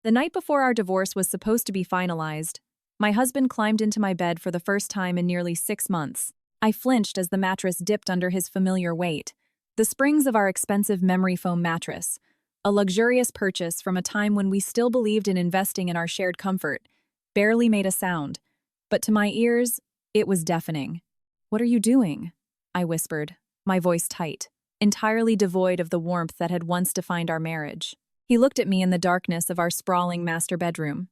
The night before our divorce was supposed to be finalized, my husband climbed into my bed for the first time in nearly 6 months. I flinched as the mattress dipped under his familiar weight. The springs of our expensive memory foam mattress, a luxurious purchase from a time when we still believed in investing in our shared comfort, barely made a sound. But to my ears, it was deafening. "What are you doing?" I whispered, my voice tight, entirely devoid of the warmth that had once defined our marriage. He looked at me in the darkness of our sprawling master bedroom.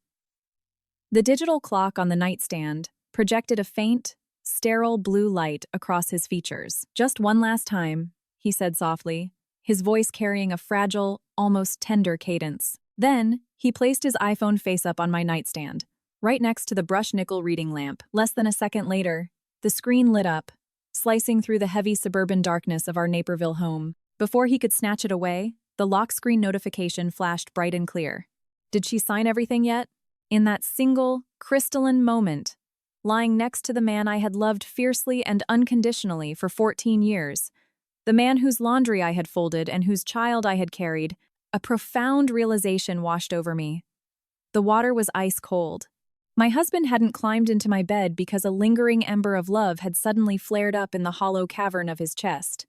The digital clock on the nightstand projected a faint, sterile blue light across his features. "Just one last time," he said softly, his voice carrying a fragile, almost tender cadence. Then, he placed his iPhone face-up on my nightstand, right next to the brushed nickel reading lamp. Less than a second later, the screen lit up, slicing through the heavy suburban darkness of our Naperville home. Before he could snatch it away, the lock screen notification flashed bright and clear. Did she sign everything yet? In that single, crystalline moment, lying next to the man I had loved fiercely and unconditionally for 14 years, the man whose laundry I had folded and whose child I had carried, a profound realization washed over me. The water was ice cold. My husband hadn't climbed into my bed because a lingering ember of love had suddenly flared up in the hollow cavern of his chest.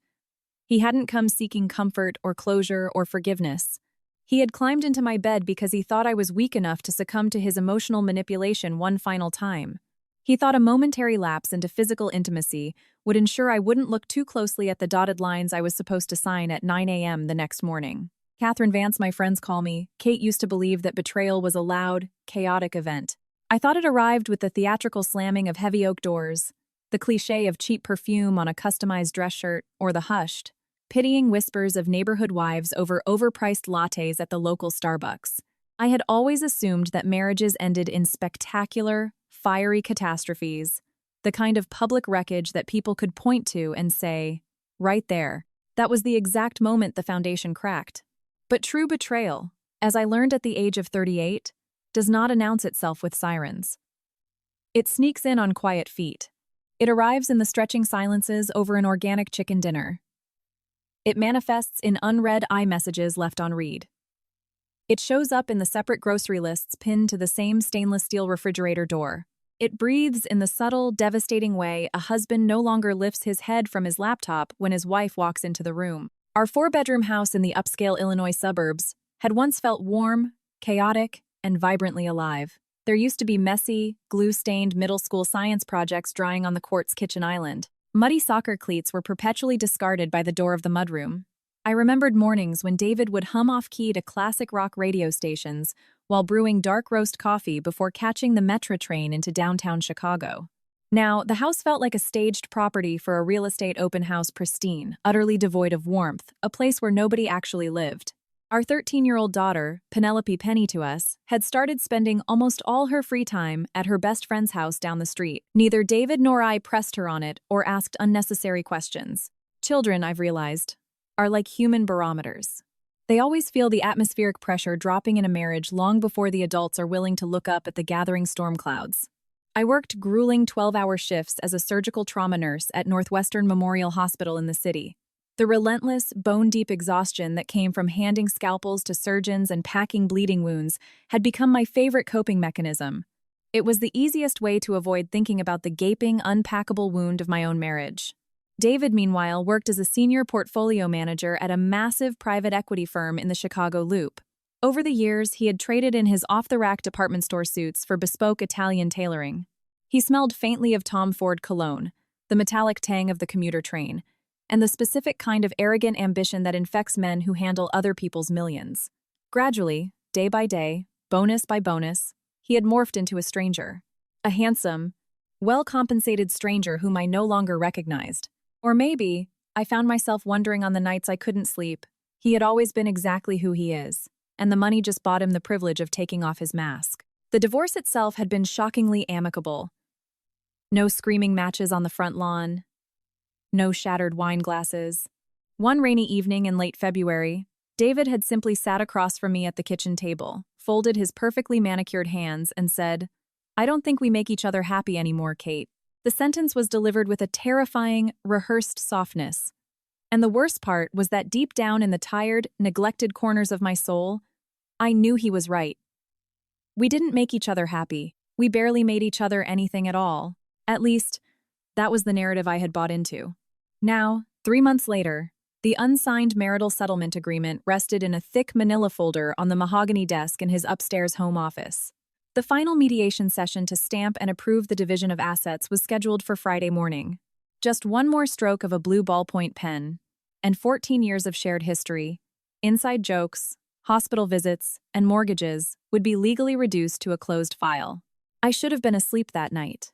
He hadn't come seeking comfort or closure or forgiveness. He had climbed into my bed because he thought I was weak enough to succumb to his emotional manipulation one final time. He thought a momentary lapse into physical intimacy would ensure I wouldn't look too closely at the dotted lines I was supposed to sign at 9 a.m. the next morning. Catherine Vance, my friends call me. Kate used to believe that betrayal was a loud, chaotic event. I thought it arrived with the theatrical slamming of heavy oak doors, the cliché of cheap perfume on a customized dress shirt, or the hushed, pitying whispers of neighborhood wives over overpriced lattes at the local Starbucks. I had always assumed that marriages ended in spectacular, fiery catastrophes, the kind of public wreckage that people could point to and say, "Right there, that was the exact moment the foundation cracked." But true betrayal, as I learned at the age of 38, does not announce itself with sirens. It sneaks in on quiet feet. It arrives in the stretching silences over an organic chicken dinner. It manifests in unread iMessages left on read. It shows up in the separate grocery lists pinned to the same stainless steel refrigerator door. It breathes in the subtle, devastating way a husband no longer lifts his head from his laptop when his wife walks into the room. Our four-bedroom house in the upscale Illinois suburbs had once felt warm, chaotic, and vibrantly alive. There used to be messy, glue-stained middle school science projects drying on the quartz kitchen island. Muddy soccer cleats were perpetually discarded by the door of the mudroom. I remembered mornings when David would hum off-key to classic rock radio stations while brewing dark roast coffee before catching the Metra train into downtown Chicago. Now, the house felt like a staged property for a real estate open house, pristine, utterly devoid of warmth, a place where nobody actually lived. Our 13-year-old daughter, Penelope Penny to us, had started spending almost all her free time at her best friend's house down the street. Neither David nor I pressed her on it or asked unnecessary questions. Children, I've realized, are like human barometers. They always feel the atmospheric pressure dropping in a marriage long before the adults are willing to look up at the gathering storm clouds. I worked grueling 12-hour shifts as a surgical trauma nurse at Northwestern Memorial Hospital in the city. The relentless, bone-deep exhaustion that came from handing scalpels to surgeons and packing bleeding wounds had become my favorite coping mechanism. It was the easiest way to avoid thinking about the gaping, unpackable wound of my own marriage. David, meanwhile, worked as a senior portfolio manager at a massive private equity firm in the Chicago Loop. Over the years, he had traded in his off-the-rack department store suits for bespoke Italian tailoring. He smelled faintly of Tom Ford cologne, the metallic tang of the commuter train, and the specific kind of arrogant ambition that infects men who handle other people's millions. Gradually, day by day, bonus by bonus, he had morphed into a stranger. A handsome, well-compensated stranger whom I no longer recognized. Or maybe, I found myself wondering on the nights I couldn't sleep. He had always been exactly who he is, and the money just bought him the privilege of taking off his mask. The divorce itself had been shockingly amicable. No screaming matches on the front lawn. No shattered wine glasses. One rainy evening in late February, David had simply sat across from me at the kitchen table, folded his perfectly manicured hands, and said, "I don't think we make each other happy anymore, Kate." The sentence was delivered with a terrifying, rehearsed softness. And the worst part was that deep down in the tired, neglected corners of my soul, I knew he was right. We didn't make each other happy. We barely made each other anything at all. At least, that was the narrative I had bought into. Now, 3 months later, the unsigned marital settlement agreement rested in a thick manila folder on the mahogany desk in his upstairs home office. The final mediation session to stamp and approve the division of assets was scheduled for Friday morning. Just one more stroke of a blue ballpoint pen, and 14 years of shared history, inside jokes, hospital visits, and mortgages would be legally reduced to a closed file. I should have been asleep that night.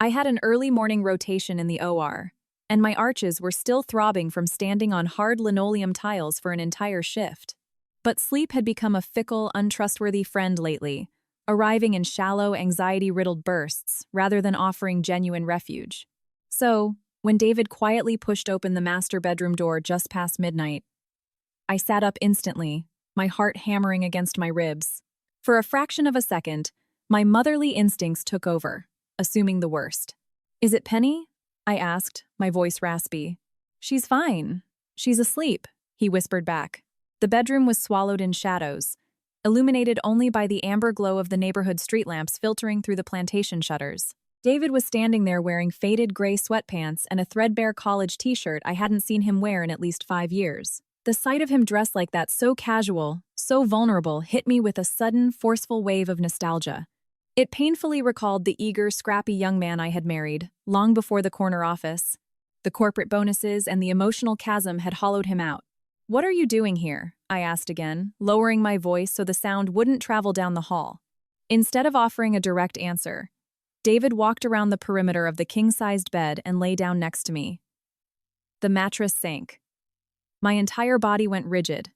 I had an early morning rotation in the OR, and my arches were still throbbing from standing on hard linoleum tiles for an entire shift. But sleep had become a fickle, untrustworthy friend lately, arriving in shallow, anxiety-riddled bursts rather than offering genuine refuge. So, when David quietly pushed open the master bedroom door just past midnight, I sat up instantly, my heart hammering against my ribs. For a fraction of a second, my motherly instincts took over, assuming the worst. "Is it Penny?" I asked, my voice raspy. "She's fine. She's asleep," he whispered back. The bedroom was swallowed in shadows, illuminated only by the amber glow of the neighborhood street lamps filtering through the plantation shutters. David was standing there wearing faded gray sweatpants and a threadbare college t-shirt I hadn't seen him wear in at least 5 years. The sight of him dressed like that, so casual, so vulnerable, hit me with a sudden, forceful wave of nostalgia. It painfully recalled the eager, scrappy young man I had married, long before the corner office. The corporate bonuses and the emotional chasm had hollowed him out. "What are you doing here?" I asked again, lowering my voice so the sound wouldn't travel down the hall. Instead of offering a direct answer, David walked around the perimeter of the king-sized bed and lay down next to me. The mattress sank. My entire body went rigid,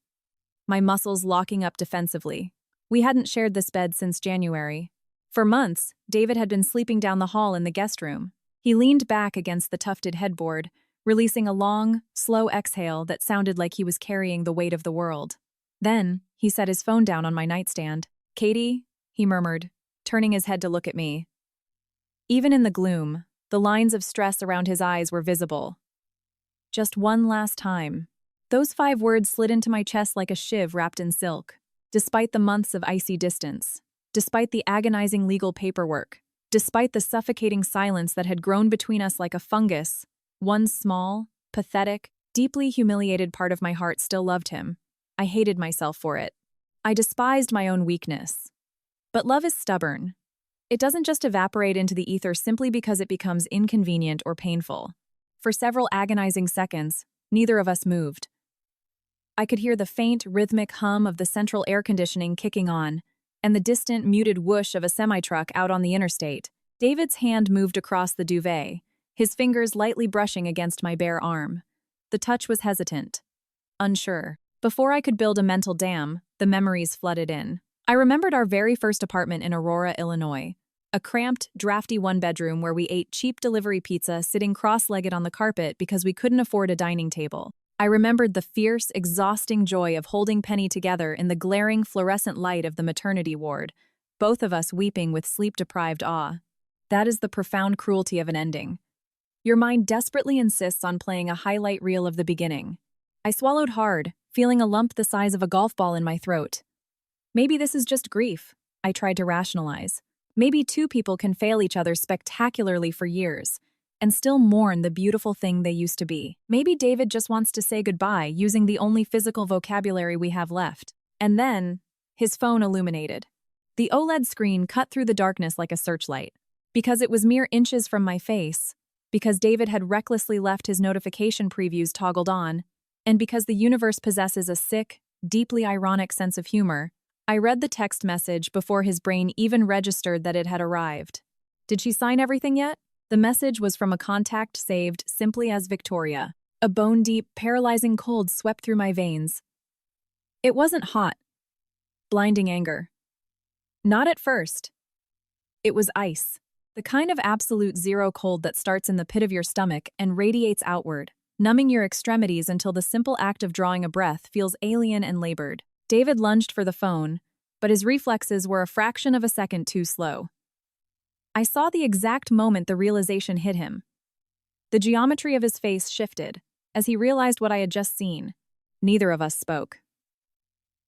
my muscles locking up defensively. We hadn't shared this bed since January. For months, David had been sleeping down the hall in the guest room. He leaned back against the tufted headboard, releasing a long, slow exhale that sounded like he was carrying the weight of the world. Then, he set his phone down on my nightstand. "Katie," he murmured, turning his head to look at me. Even in the gloom, the lines of stress around his eyes were visible. "Just one last time." Those 5 words slid into my chest like a shiv wrapped in silk. Despite the months of icy distance, despite the agonizing legal paperwork, despite the suffocating silence that had grown between us like a fungus, one small, pathetic, deeply humiliated part of my heart still loved him. I hated myself for it. I despised my own weakness. But love is stubborn. It doesn't just evaporate into the ether simply because it becomes inconvenient or painful. For several agonizing seconds, neither of us moved. I could hear the faint, rhythmic hum of the central air conditioning kicking on, and the distant, muted whoosh of a semi-truck out on the interstate. David's hand moved across the duvet, his fingers lightly brushing against my bare arm. The touch was hesitant, unsure. Before I could build a mental dam, the memories flooded in. I remembered our very first apartment in Aurora, Illinois, a cramped, drafty one-bedroom where we ate cheap delivery pizza sitting cross-legged on the carpet because we couldn't afford a dining table. I remembered the fierce, exhausting joy of holding Penny together in the glaring, fluorescent light of the maternity ward, both of us weeping with sleep-deprived awe. That is the profound cruelty of an ending. Your mind desperately insists on playing a highlight reel of the beginning. I swallowed hard, feeling a lump the size of a golf ball in my throat. Maybe this is just grief, I tried to rationalize. Maybe 2 people can fail each other spectacularly for years, and still mourn the beautiful thing they used to be. Maybe David just wants to say goodbye using the only physical vocabulary we have left. And then, his phone illuminated. The OLED screen cut through the darkness like a searchlight. Because it was mere inches from my face, because David had recklessly left his notification previews toggled on, and because the universe possesses a sick, deeply ironic sense of humor, I read the text message before his brain even registered that it had arrived. Did she sign everything yet? The message was from a contact saved simply as Victoria. A bone-deep, paralyzing cold swept through my veins. It wasn't hot. Blinding anger. Not at first. It was ice. The kind of absolute zero cold that starts in the pit of your stomach and radiates outward, numbing your extremities until the simple act of drawing a breath feels alien and labored. David lunged for the phone, but his reflexes were a fraction of a second too slow. I saw the exact moment the realization hit him. The geometry of his face shifted as he realized what I had just seen. Neither of us spoke.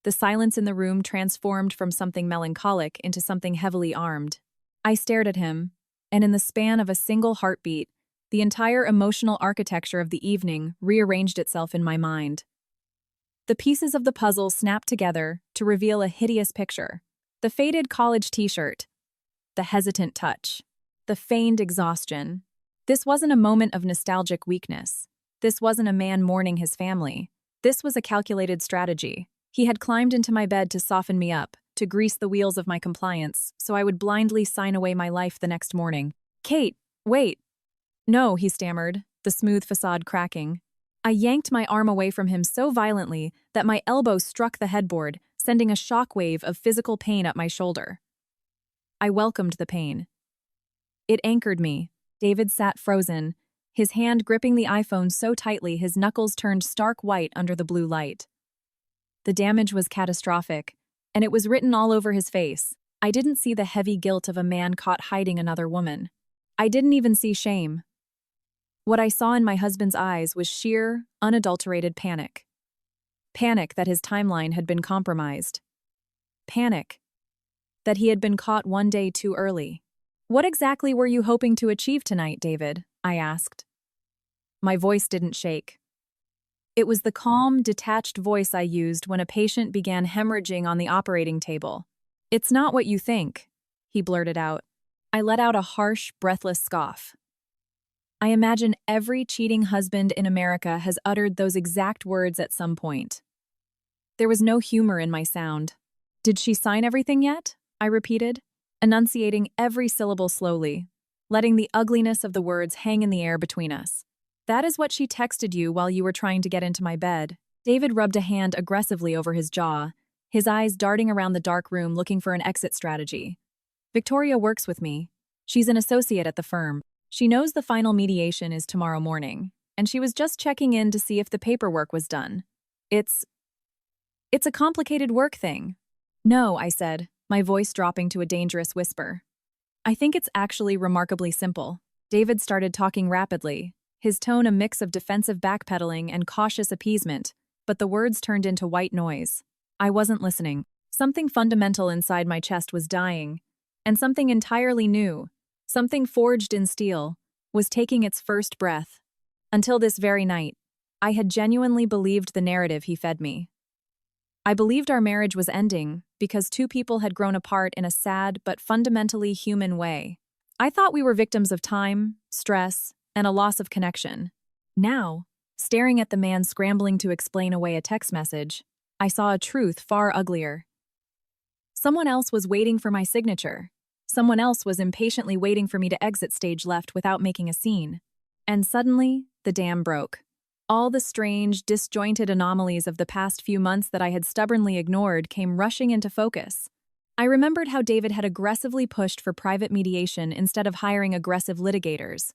The silence in the room transformed from something melancholic into something heavily armed. I stared at him, and in the span of a single heartbeat, the entire emotional architecture of the evening rearranged itself in my mind. The pieces of the puzzle snapped together to reveal a hideous picture. The faded college t-shirt, the hesitant touch, the feigned exhaustion. This wasn't a moment of nostalgic weakness. This wasn't a man mourning his family. This was a calculated strategy. He had climbed into my bed to soften me up, to grease the wheels of my compliance, so I would blindly sign away my life the next morning. "Kate, wait." "No," he stammered, the smooth facade cracking. I yanked my arm away from him so violently that my elbow struck the headboard, sending a shockwave of physical pain up my shoulder. I welcomed the pain. It anchored me. David sat frozen, his hand gripping the iPhone so tightly his knuckles turned stark white under the blue light. The damage was catastrophic, and it was written all over his face. I didn't see the heavy guilt of a man caught hiding another woman. I didn't even see shame. What I saw in my husband's eyes was sheer, unadulterated panic. Panic that his timeline had been compromised. Panic that he had been caught one day too early. "What exactly were you hoping to achieve tonight, David?" I asked. My voice didn't shake. It was the calm, detached voice I used when a patient began hemorrhaging on the operating table. "It's not what you think," he blurted out. I let out a harsh, breathless scoff. I imagine every cheating husband in America has uttered those exact words at some point. There was no humor in my sound. "Did she sign everything yet?" I repeated, enunciating every syllable slowly, letting the ugliness of the words hang in the air between us. "That is what she texted you while you were trying to get into my bed." David rubbed a hand aggressively over his jaw, his eyes darting around the dark room looking for an exit strategy. "Victoria works with me. She's an associate at the firm. She knows the final mediation is tomorrow morning, and she was just checking in to see if the paperwork was done. It's a complicated work thing." "No," I said, my voice dropping to a dangerous whisper. "I think it's actually remarkably simple." David started talking rapidly, his tone a mix of defensive backpedaling and cautious appeasement, but the words turned into white noise. I wasn't listening. Something fundamental inside my chest was dying, and something entirely new, something forged in steel, was taking its first breath. Until this very night, I had genuinely believed the narrative he fed me. I believed our marriage was ending because two people had grown apart in a sad but fundamentally human way. I thought we were victims of time, stress, and a loss of connection. Now, staring at the man scrambling to explain away a text message, I saw a truth far uglier. Someone else was waiting for my signature. Someone else was impatiently waiting for me to exit stage left without making a scene. And suddenly, the dam broke. All the strange, disjointed anomalies of the past few months that I had stubbornly ignored came rushing into focus. I remembered how David had aggressively pushed for private mediation instead of hiring aggressive litigators.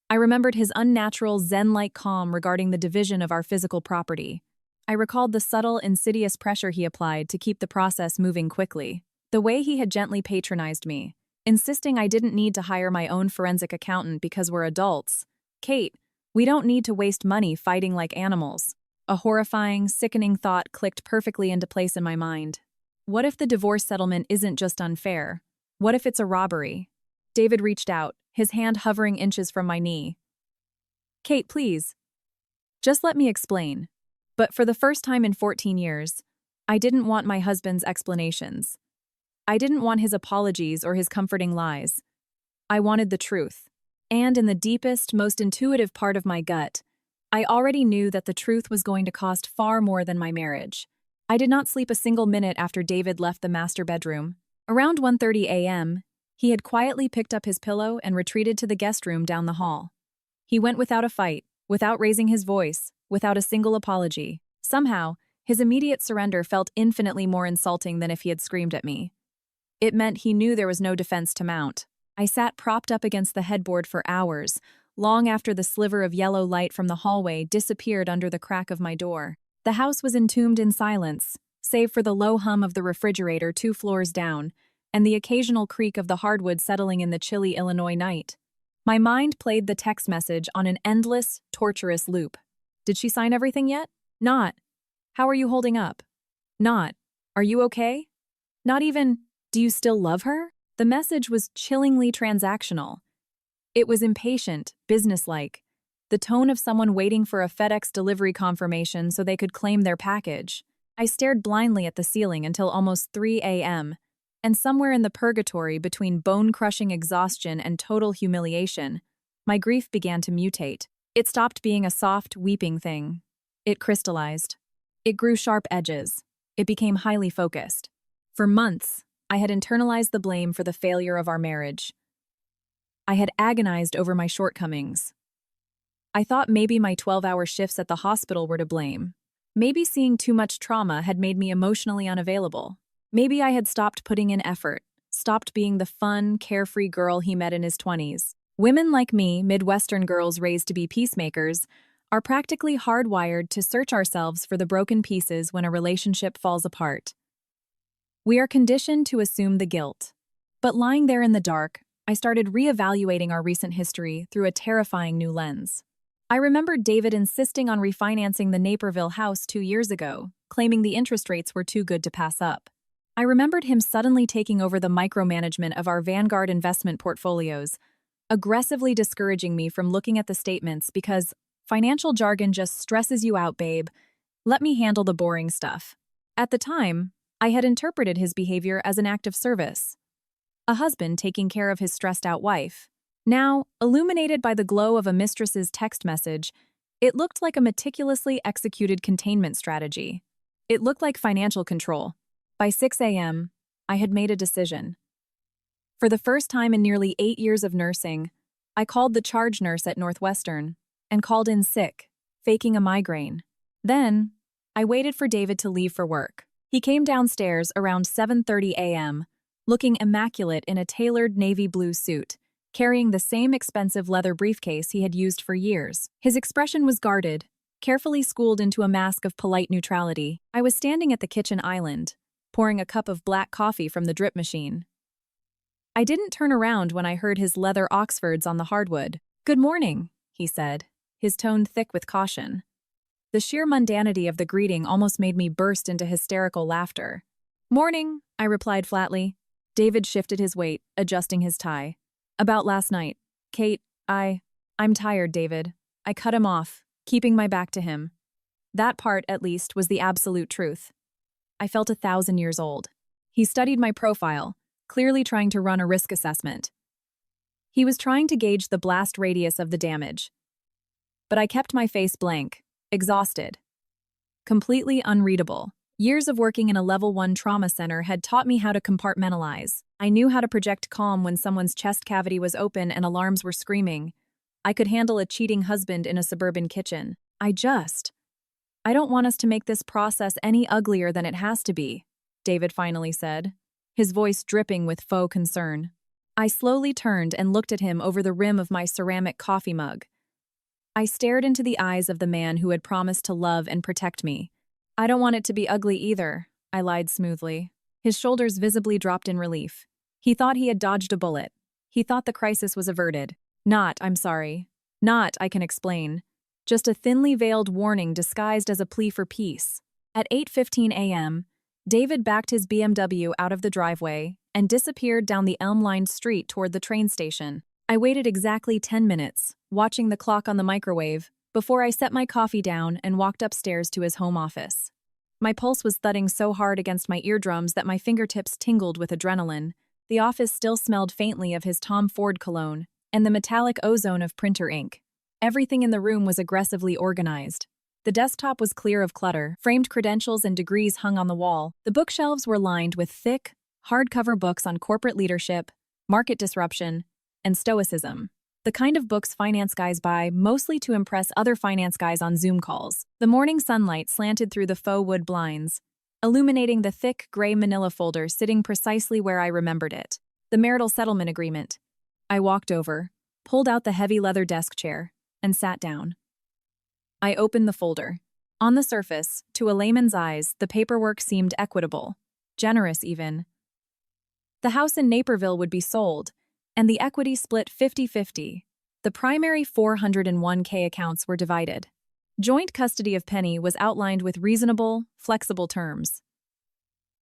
I remembered his unnatural, zen-like calm regarding the division of our physical property. I recalled the subtle, insidious pressure he applied to keep the process moving quickly. The way he had gently patronized me, insisting I didn't need to hire my own forensic accountant because we're adults. "Kate, we don't need to waste money fighting like animals." A horrifying, sickening thought clicked perfectly into place in my mind. What if the divorce settlement isn't just unfair? What if it's a robbery? David reached out, his hand hovering inches from my knee. "Kate, please. Just let me explain." But for the first time in 14 years, I didn't want my husband's explanations. I didn't want his apologies or his comforting lies. I wanted the truth. And in the deepest, most intuitive part of my gut, I already knew that the truth was going to cost far more than my marriage. I did not sleep a single minute after David left the master bedroom. Around 1:30 a.m., he had quietly picked up his pillow and retreated to the guest room down the hall. He went without a fight, without raising his voice, without a single apology. Somehow, his immediate surrender felt infinitely more insulting than if he had screamed at me. It meant he knew there was no defense to mount. I sat propped up against the headboard for hours, long after the sliver of yellow light from the hallway disappeared under the crack of my door. The house was entombed in silence, save for the low hum of the refrigerator 2 floors down, and the occasional creak of the hardwood settling in the chilly Illinois night. My mind played the text message on an endless, torturous loop. "Did she sign everything yet?" "Not." "How are you holding up?" Not, "Are you okay?" Not even, "Do you still love her?" The message was chillingly transactional. It was impatient, businesslike, the tone of someone waiting for a FedEx delivery confirmation so they could claim their package. I stared blindly at the ceiling until almost 3 a.m., and somewhere in the purgatory between bone-crushing exhaustion and total humiliation, my grief began to mutate. It stopped being a soft, weeping thing. It crystallized. It grew sharp edges. It became highly focused. For months, I had internalized the blame for the failure of our marriage. I had agonized over my shortcomings. I thought maybe my 12-hour shifts at the hospital were to blame. Maybe seeing too much trauma had made me emotionally unavailable. Maybe I had stopped putting in effort, stopped being the fun, carefree girl he met in his 20s. Women like me, Midwestern girls raised to be peacemakers, are practically hardwired to search ourselves for the broken pieces when a relationship falls apart. We are conditioned to assume the guilt. But lying there in the dark, I started reevaluating our recent history through a terrifying new lens. I remembered David insisting on refinancing the Naperville house 2 years ago, claiming the interest rates were too good to pass up. I remembered him suddenly taking over the micromanagement of our Vanguard investment portfolios, aggressively discouraging me from looking at the statements because financial jargon just stresses you out, babe. Let me handle the boring stuff. At the time, I had interpreted his behavior as an act of service. A husband taking care of his stressed-out wife. Now, illuminated by the glow of a mistress's text message, it looked like a meticulously executed containment strategy. It looked like financial control. By 6 a.m., I had made a decision. For the first time in nearly 8 years of nursing, I called the charge nurse at Northwestern and called in sick, faking a migraine. Then, I waited for David to leave for work. He came downstairs around 7:30 a.m., looking immaculate in a tailored navy blue suit, carrying the same expensive leather briefcase he had used for years. His expression was guarded, carefully schooled into a mask of polite neutrality. I was standing at the kitchen island, pouring a cup of black coffee from the drip machine. I didn't turn around when I heard his leather Oxfords on the hardwood. "Good morning," he said, his tone thick with caution. The sheer mundanity of the greeting almost made me burst into hysterical laughter. "Morning," I replied flatly. David shifted his weight, adjusting his tie. "About last night. Kate, I'm tired, David." I cut him off, keeping my back to him. That part, at least, was the absolute truth. I felt 1,000 years old. He studied my profile, clearly trying to run a risk assessment. He was trying to gauge the blast radius of the damage. But I kept my face blank, exhausted, completely unreadable. Years of working in a level 1 trauma center had taught me how to compartmentalize. I knew how to project calm when someone's chest cavity was open and alarms were screaming. I could handle a cheating husband in a suburban kitchen. I don't want us to make this process any uglier than it has to be, David finally said, his voice dripping with faux concern. I slowly turned and looked at him over the rim of my ceramic coffee mug. I stared into the eyes of the man who had promised to love and protect me. "I don't want it to be ugly either," I lied smoothly. His shoulders visibly dropped in relief. He thought he had dodged a bullet. He thought the crisis was averted. I'm sorry. Not, I can explain. Just a thinly veiled warning disguised as a plea for peace. At 8:15 a.m., David backed his BMW out of the driveway and disappeared down the elm-lined street toward the train station. I waited exactly 10 minutes, watching the clock on the microwave, before I set my coffee down and walked upstairs to his home office. My pulse was thudding so hard against my eardrums that my fingertips tingled with adrenaline. The office still smelled faintly of his Tom Ford cologne and the metallic ozone of printer ink. Everything in the room was aggressively organized. The desktop was clear of clutter, framed credentials and degrees hung on the wall. The bookshelves were lined with thick, hardcover books on corporate leadership, market disruption, and stoicism. The kind of books finance guys buy mostly to impress other finance guys on Zoom calls. The morning sunlight slanted through the faux wood blinds, illuminating the thick gray manila folder sitting precisely where I remembered it. The marital settlement agreement. I walked over, pulled out the heavy leather desk chair, and sat down. I opened the folder. On the surface, to a layman's eyes, the paperwork seemed equitable, generous even. The house in Naperville would be sold, and the equity split 50-50. The primary 401k accounts were divided. Joint custody of Penny was outlined with reasonable, flexible terms.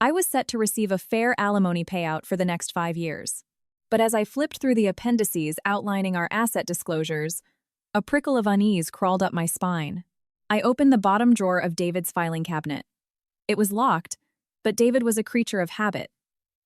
I was set to receive a fair alimony payout for the next 5 years. But as I flipped through the appendices outlining our asset disclosures, a prickle of unease crawled up my spine. I opened the bottom drawer of David's filing cabinet. It was locked, but David was a creature of habit.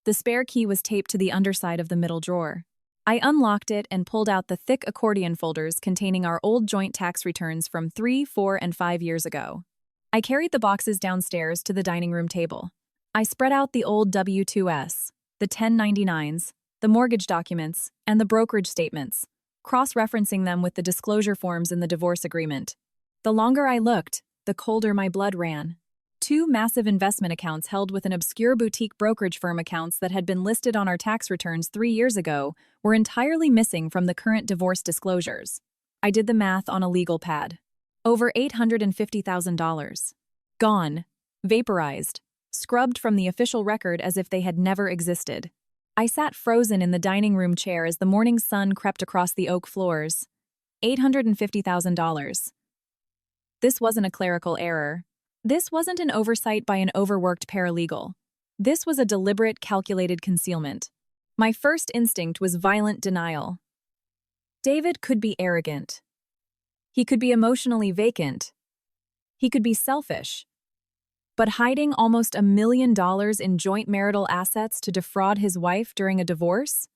The spare key was taped to the underside of the middle drawer. I unlocked it and pulled out the thick accordion folders containing our old joint tax returns from 3, 4, and 5 years ago. I carried the boxes downstairs to the dining room table. I spread out the old W-2s, the 1099s, the mortgage documents, and the brokerage statements, cross-referencing them with the disclosure forms in the divorce agreement. The longer I looked, the colder my blood ran. 2 massive investment accounts held with an obscure boutique brokerage firm accounts that had been listed on our tax returns 3 years ago were entirely missing from the current divorce disclosures. I did the math on a legal pad. Over $850,000. Gone. Vaporized. Scrubbed from the official record as if they had never existed. I sat frozen in the dining room chair as the morning sun crept across the oak floors. $850,000. This wasn't a clerical error. This wasn't an oversight by an overworked paralegal. This was a deliberate, calculated concealment. My first instinct was violent denial. David could be arrogant. He could be emotionally vacant. He could be selfish. But hiding almost $1 million in joint marital assets to defraud his wife during a divorce?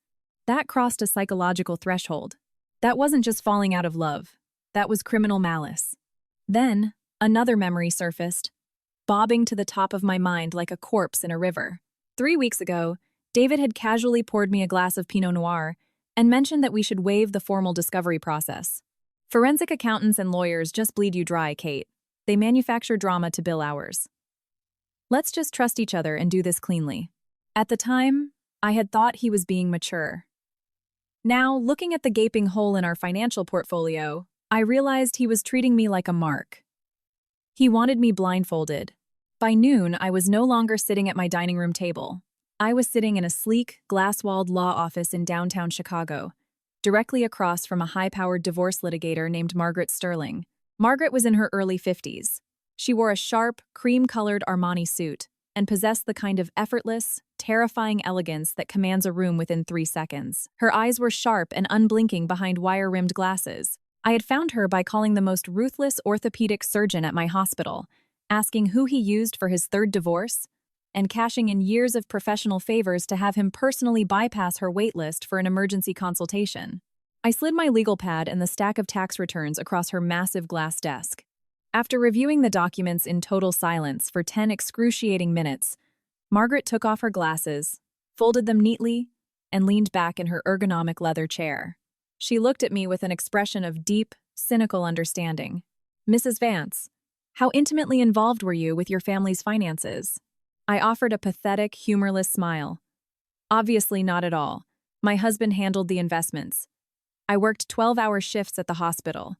That crossed a psychological threshold. That wasn't just falling out of love. That was criminal malice. Then, another memory surfaced, bobbing to the top of my mind like a corpse in a river. 3 weeks ago, David had casually poured me a glass of Pinot Noir and mentioned that we should waive the formal discovery process. Forensic accountants and lawyers just bleed you dry, Kate. They manufacture drama to bill hours. Let's just trust each other and do this cleanly. At the time, I had thought he was being mature. Now, looking at the gaping hole in our financial portfolio, I realized he was treating me like a mark. He wanted me blindfolded. By noon, I was no longer sitting at my dining room table. I was sitting in a sleek, glass-walled law office in downtown Chicago, directly across from a high-powered divorce litigator named Margaret Sterling. Margaret was in her early 50s. She wore a sharp, cream-colored Armani suit and possessed the kind of effortless, terrifying elegance that commands a room within 3 seconds. Her eyes were sharp and unblinking behind wire-rimmed glasses. I had found her by calling the most ruthless orthopedic surgeon at my hospital, asking who he used for his 3rd divorce, and cashing in years of professional favors to have him personally bypass her waitlist for an emergency consultation. I slid my legal pad and the stack of tax returns across her massive glass desk. After reviewing the documents in total silence for 10 excruciating minutes, Margaret took off her glasses, folded them neatly, and leaned back in her ergonomic leather chair. She looked at me with an expression of deep, cynical understanding. Mrs. Vance, how intimately involved were you with your family's finances? I offered a pathetic, humorless smile. Obviously not at all. My husband handled the investments. I worked 12-hour shifts at the hospital.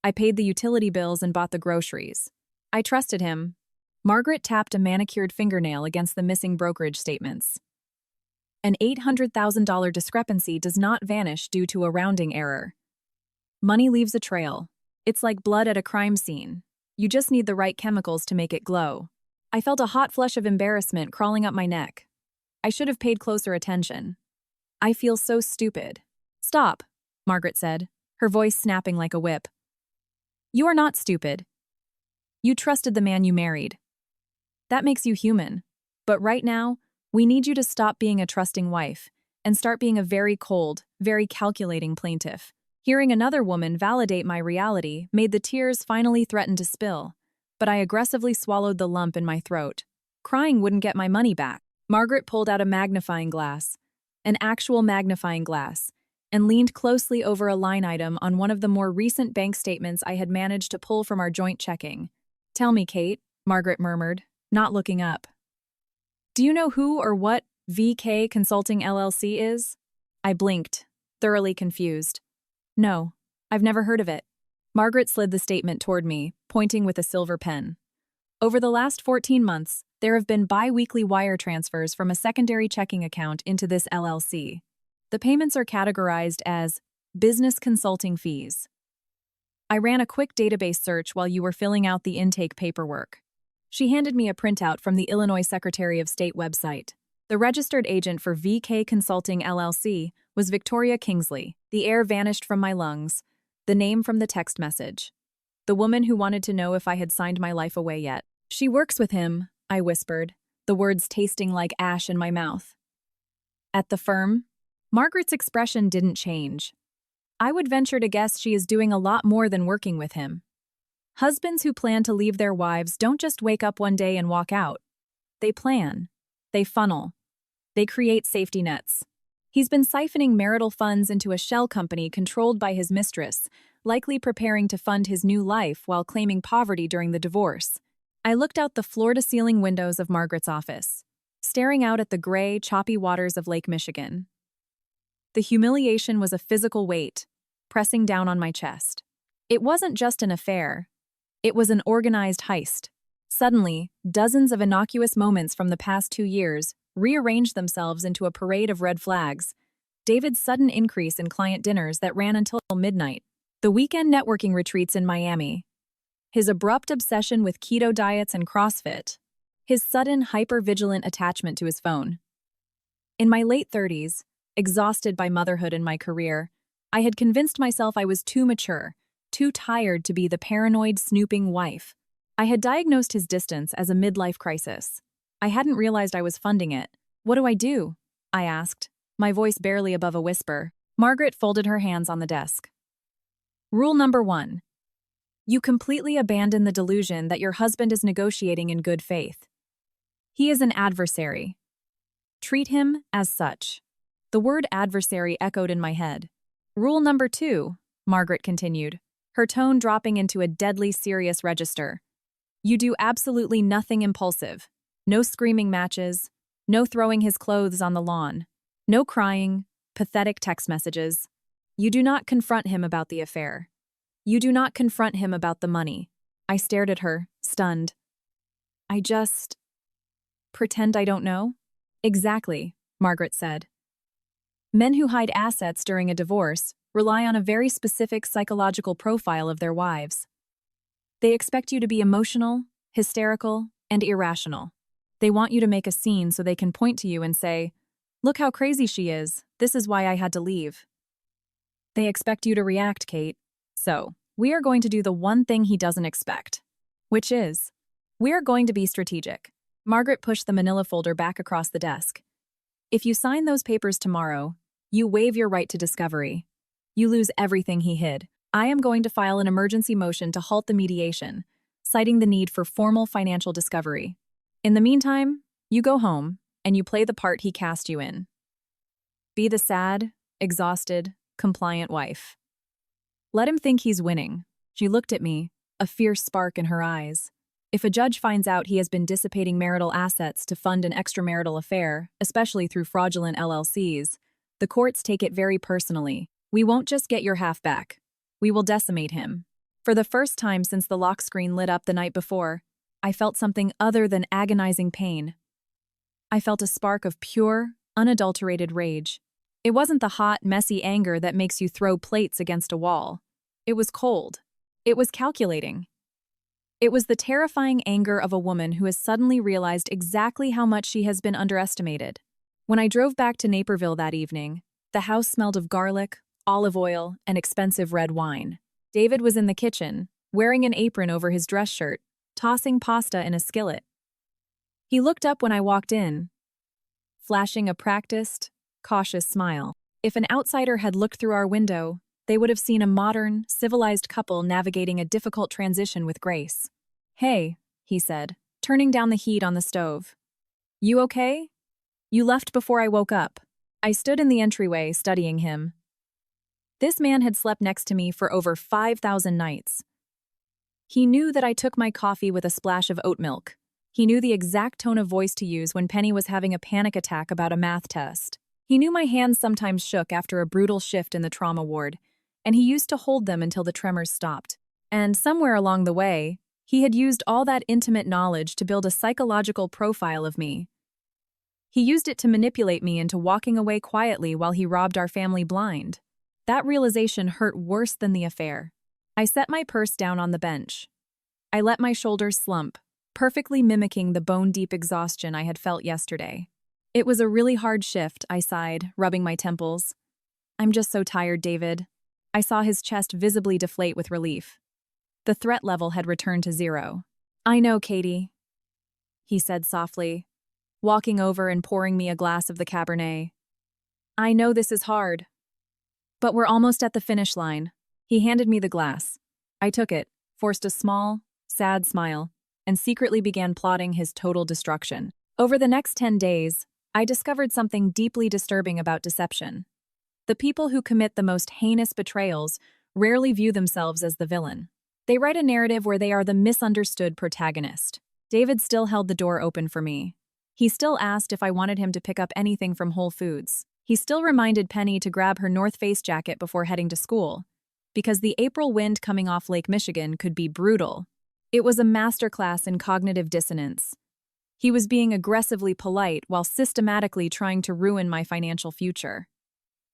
I paid the utility bills and bought the groceries. I trusted him. Margaret tapped a manicured fingernail against the missing brokerage statements. An $800,000 discrepancy does not vanish due to a rounding error. Money leaves a trail. It's like blood at a crime scene. You just need the right chemicals to make it glow. I felt a hot flush of embarrassment crawling up my neck. I should have paid closer attention. I feel so stupid. Stop, Margaret said, her voice snapping like a whip. You are not stupid. You trusted the man you married. That makes you human. But right now, we need you to stop being a trusting wife and start being a very cold, very calculating plaintiff. Hearing another woman validate my reality made the tears finally threaten to spill, but I aggressively swallowed the lump in my throat. Crying wouldn't get my money back. Margaret pulled out a magnifying glass, an actual magnifying glass, and leaned closely over a line item on one of the more recent bank statements I had managed to pull from our joint checking. Tell me, Kate, Margaret murmured, not looking up. Do you know who or what VK Consulting LLC is? I blinked, thoroughly confused. No, I've never heard of it. Margaret slid the statement toward me, pointing with a silver pen. Over the last 14 months, there have been bi-weekly wire transfers from a secondary checking account into this LLC. The payments are categorized as business consulting fees. I ran a quick database search while you were filling out the intake paperwork. She handed me a printout from the Illinois Secretary of State website. The registered agent for VK Consulting LLC was Victoria Kingsley. The air vanished from my lungs. The name from the text message. The woman who wanted to know if I had signed my life away yet. She works with him, I whispered, the words tasting like ash in my mouth. At the firm? Margaret's expression didn't change. I would venture to guess she is doing a lot more than working with him. Husbands who plan to leave their wives don't just wake up one day and walk out. They plan. They funnel. They create safety nets. He's been siphoning marital funds into a shell company controlled by his mistress, likely preparing to fund his new life while claiming poverty during the divorce. I looked out the floor-to-ceiling windows of Margaret's office, staring out at the gray, choppy waters of Lake Michigan. The humiliation was a physical weight, pressing down on my chest. It wasn't just an affair. It was an organized heist. Suddenly, dozens of innocuous moments from the past 2 years rearranged themselves into a parade of red flags. David's sudden increase in client dinners that ran until midnight. The weekend networking retreats in Miami. His abrupt obsession with keto diets and CrossFit. His sudden, hyper-vigilant attachment to his phone. In my late 30s, exhausted by motherhood and my career, I had convinced myself I was too mature, too tired to be the paranoid, snooping wife. I had diagnosed his distance as a midlife crisis. I hadn't realized I was funding it. What do I do? I asked, my voice barely above a whisper. Margaret folded her hands on the desk. Rule number 1. You completely abandon the delusion that your husband is negotiating in good faith. He is an adversary. Treat him as such. The word adversary echoed in my head. Rule number 2, Margaret continued, her tone dropping into a deadly serious register. You do absolutely nothing impulsive. No screaming matches. No throwing his clothes on the lawn. No crying, pathetic text messages. You do not confront him about the affair. You do not confront him about the money. I stared at her, stunned. I just pretend I don't know? Exactly, Margaret said. Men who hide assets during a divorce rely on a very specific psychological profile of their wives. They expect you to be emotional, hysterical, and irrational. They want you to make a scene so they can point to you and say, "Look how crazy she is. This is why I had to leave." They expect you to react, Kate. So, we are going to do the one thing he doesn't expect, which is, we are going to be strategic. Margaret pushed the manila folder back across the desk. If you sign those papers tomorrow, you waive your right to discovery. You lose everything he hid. I am going to file an emergency motion to halt the mediation, citing the need for formal financial discovery. In the meantime, you go home, and you play the part he cast you in. Be the sad, exhausted, compliant wife. Let him think he's winning. She looked at me, a fierce spark in her eyes. If a judge finds out he has been dissipating marital assets to fund an extramarital affair, especially through fraudulent LLCs, the courts take it very personally. We won't just get your half back. We will decimate him. For the first time since the lock screen lit up the night before, I felt something other than agonizing pain. I felt a spark of pure, unadulterated rage. It wasn't the hot, messy anger that makes you throw plates against a wall. It was cold. It was calculating. It was the terrifying anger of a woman who has suddenly realized exactly how much she has been underestimated. When I drove back to Naperville that evening, the house smelled of garlic, olive oil, and expensive red wine. David was in the kitchen, wearing an apron over his dress shirt, tossing pasta in a skillet. He looked up when I walked in, flashing a practiced, cautious smile. If an outsider had looked through our window, they would have seen a modern, civilized couple navigating a difficult transition with grace. "Hey," he said, turning down the heat on the stove. "You okay? You left before I woke up." I stood in the entryway, studying him. This man had slept next to me for over 5,000 nights. He knew that I took my coffee with a splash of oat milk. He knew the exact tone of voice to use when Penny was having a panic attack about a math test. He knew my hands sometimes shook after a brutal shift in the trauma ward, and he used to hold them until the tremors stopped. And somewhere along the way, he had used all that intimate knowledge to build a psychological profile of me. He used it to manipulate me into walking away quietly while he robbed our family blind. That realization hurt worse than the affair. I set my purse down on the bench. I let my shoulders slump, perfectly mimicking the bone-deep exhaustion I had felt yesterday. It was a really hard shift, I sighed, rubbing my temples. I'm just so tired, David. I saw his chest visibly deflate with relief. The threat level had returned to 0. I know, Katie, he said softly, walking over and pouring me a glass of the Cabernet. I know this is hard. But we're almost at the finish line. He handed me the glass. I took it, forced a small, sad smile, and secretly began plotting his total destruction. Over the next 10 days, I discovered something deeply disturbing about deception. The people who commit the most heinous betrayals rarely view themselves as the villain. They write a narrative where they are the misunderstood protagonist. David still held the door open for me. He still asked if I wanted him to pick up anything from Whole Foods. He still reminded Penny to grab her North Face jacket before heading to school, because the April wind coming off Lake Michigan could be brutal. It was a masterclass in cognitive dissonance. He was being aggressively polite while systematically trying to ruin my financial future.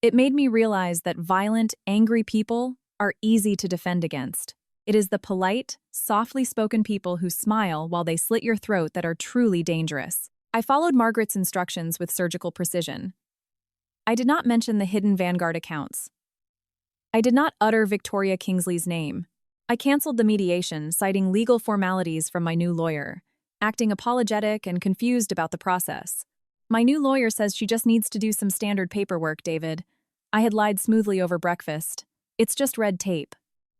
It made me realize that violent, angry people are easy to defend against. It is the polite, softly spoken people who smile while they slit your throat that are truly dangerous. I followed Margaret's instructions with surgical precision. I did not mention the hidden Vanguard accounts. I did not utter Victoria Kingsley's name. I canceled the mediation, citing legal formalities from my new lawyer, acting apologetic and confused about the process. My new lawyer says she just needs to do some standard paperwork, David. I had lied smoothly over breakfast. It's just red tape.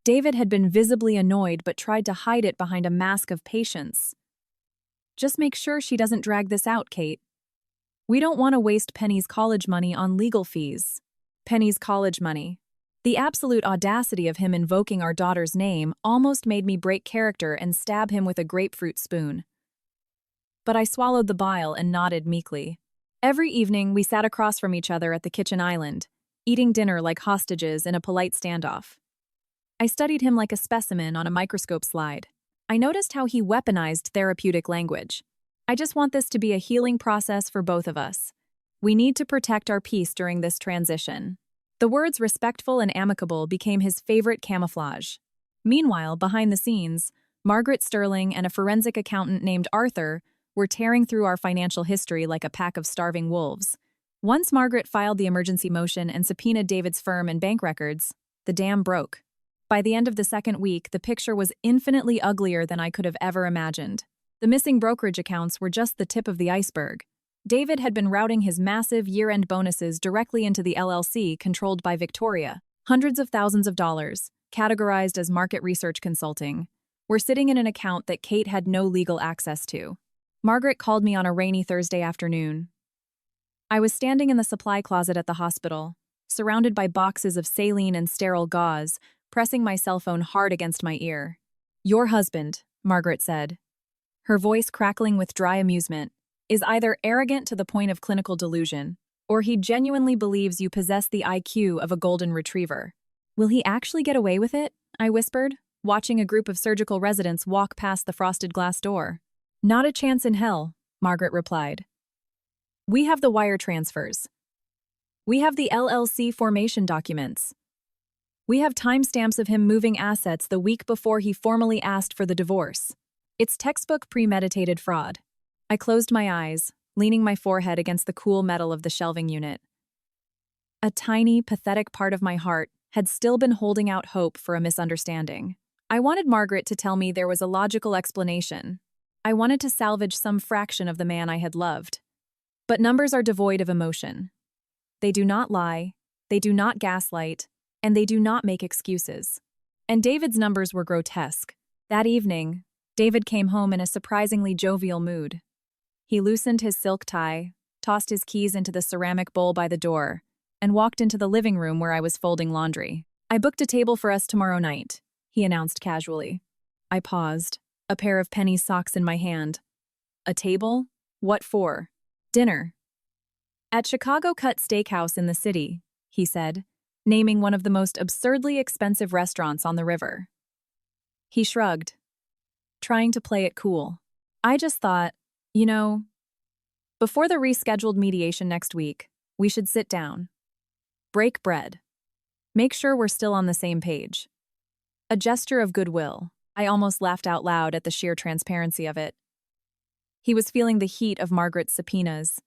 David had been visibly annoyed but tried to hide it behind a mask of patience. Just make sure she doesn't drag this out, Kate. We don't want to waste Penny's college money on legal fees. Penny's college money. The absolute audacity of him invoking our daughter's name almost made me break character and stab him with a grapefruit spoon. But I swallowed the bile and nodded meekly. Every evening, we sat across from each other at the kitchen island, eating dinner like hostages in a polite standoff. I studied him like a specimen on a microscope slide. I noticed how he weaponized therapeutic language. I just want this to be a healing process for both of us. We need to protect our peace during this transition. The words respectful and amicable became his favorite camouflage. Meanwhile, behind the scenes, Margaret Sterling and a forensic accountant named Arthur were tearing through our financial history like a pack of starving wolves. Once Margaret filed the emergency motion and subpoenaed David's firm and bank records, the dam broke. By the end of the second week, the picture was infinitely uglier than I could have ever imagined. The missing brokerage accounts were just the tip of the iceberg. David had been routing his massive year-end bonuses directly into the LLC controlled by Victoria. Hundreds of thousands of dollars, categorized as market research consulting, were sitting in an account that Kate had no legal access to. Margaret called me on a rainy Thursday afternoon. I was standing in the supply closet at the hospital, surrounded by boxes of saline and sterile gauze, pressing my cell phone hard against my ear. Your husband, Margaret said, her voice crackling with dry amusement, is either arrogant to the point of clinical delusion, or he genuinely believes you possess the IQ of a golden retriever. Will he actually get away with it? I whispered, watching a group of surgical residents walk past the frosted glass door. Not a chance in hell, Margaret replied. We have the wire transfers. We have the LLC formation documents. We have timestamps of him moving assets the week before he formally asked for the divorce. It's textbook premeditated fraud. I closed my eyes, leaning my forehead against the cool metal of the shelving unit. A tiny, pathetic part of my heart had still been holding out hope for a misunderstanding. I wanted Margaret to tell me there was a logical explanation. I wanted to salvage some fraction of the man I had loved. But numbers are devoid of emotion. They do not lie, they do not gaslight, and they do not make excuses. And David's numbers were grotesque. That evening, David came home in a surprisingly jovial mood. He loosened his silk tie, tossed his keys into the ceramic bowl by the door, and walked into the living room where I was folding laundry. I booked a table for us tomorrow night, he announced casually. I paused, a pair of Penny's socks in my hand. A table? What for? Dinner. At Chicago Cut Steakhouse in the city, he said, naming one of the most absurdly expensive restaurants on the river. He shrugged, trying to play it cool. I just thought, before the rescheduled mediation next week, we should sit down. Break bread. Make sure we're still on the same page. A gesture of goodwill. I almost laughed out loud at the sheer transparency of it. He was feeling the heat of Margaret's subpoenas.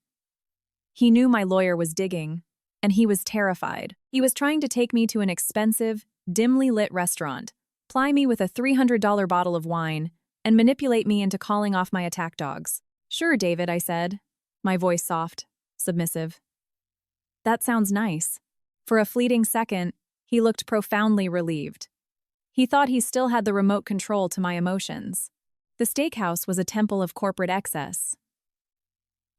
He knew my lawyer was digging, and he was terrified. He was trying to take me to an expensive, dimly lit restaurant, ply me with a $300 bottle of wine, and manipulate me into calling off my attack dogs. "Sure, David," I said, my voice soft, submissive. "That sounds nice." For a fleeting second, he looked profoundly relieved. He thought he still had the remote control to my emotions. The steakhouse was a temple of corporate excess.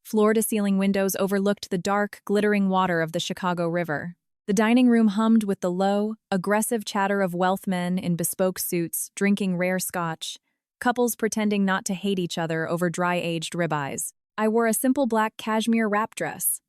Floor-to-ceiling windows overlooked the dark, glittering water of the Chicago River. The dining room hummed with the low, aggressive chatter of wealth men in bespoke suits drinking rare scotch, couples pretending not to hate each other over dry-aged ribeyes. I wore a simple black cashmere wrap dress.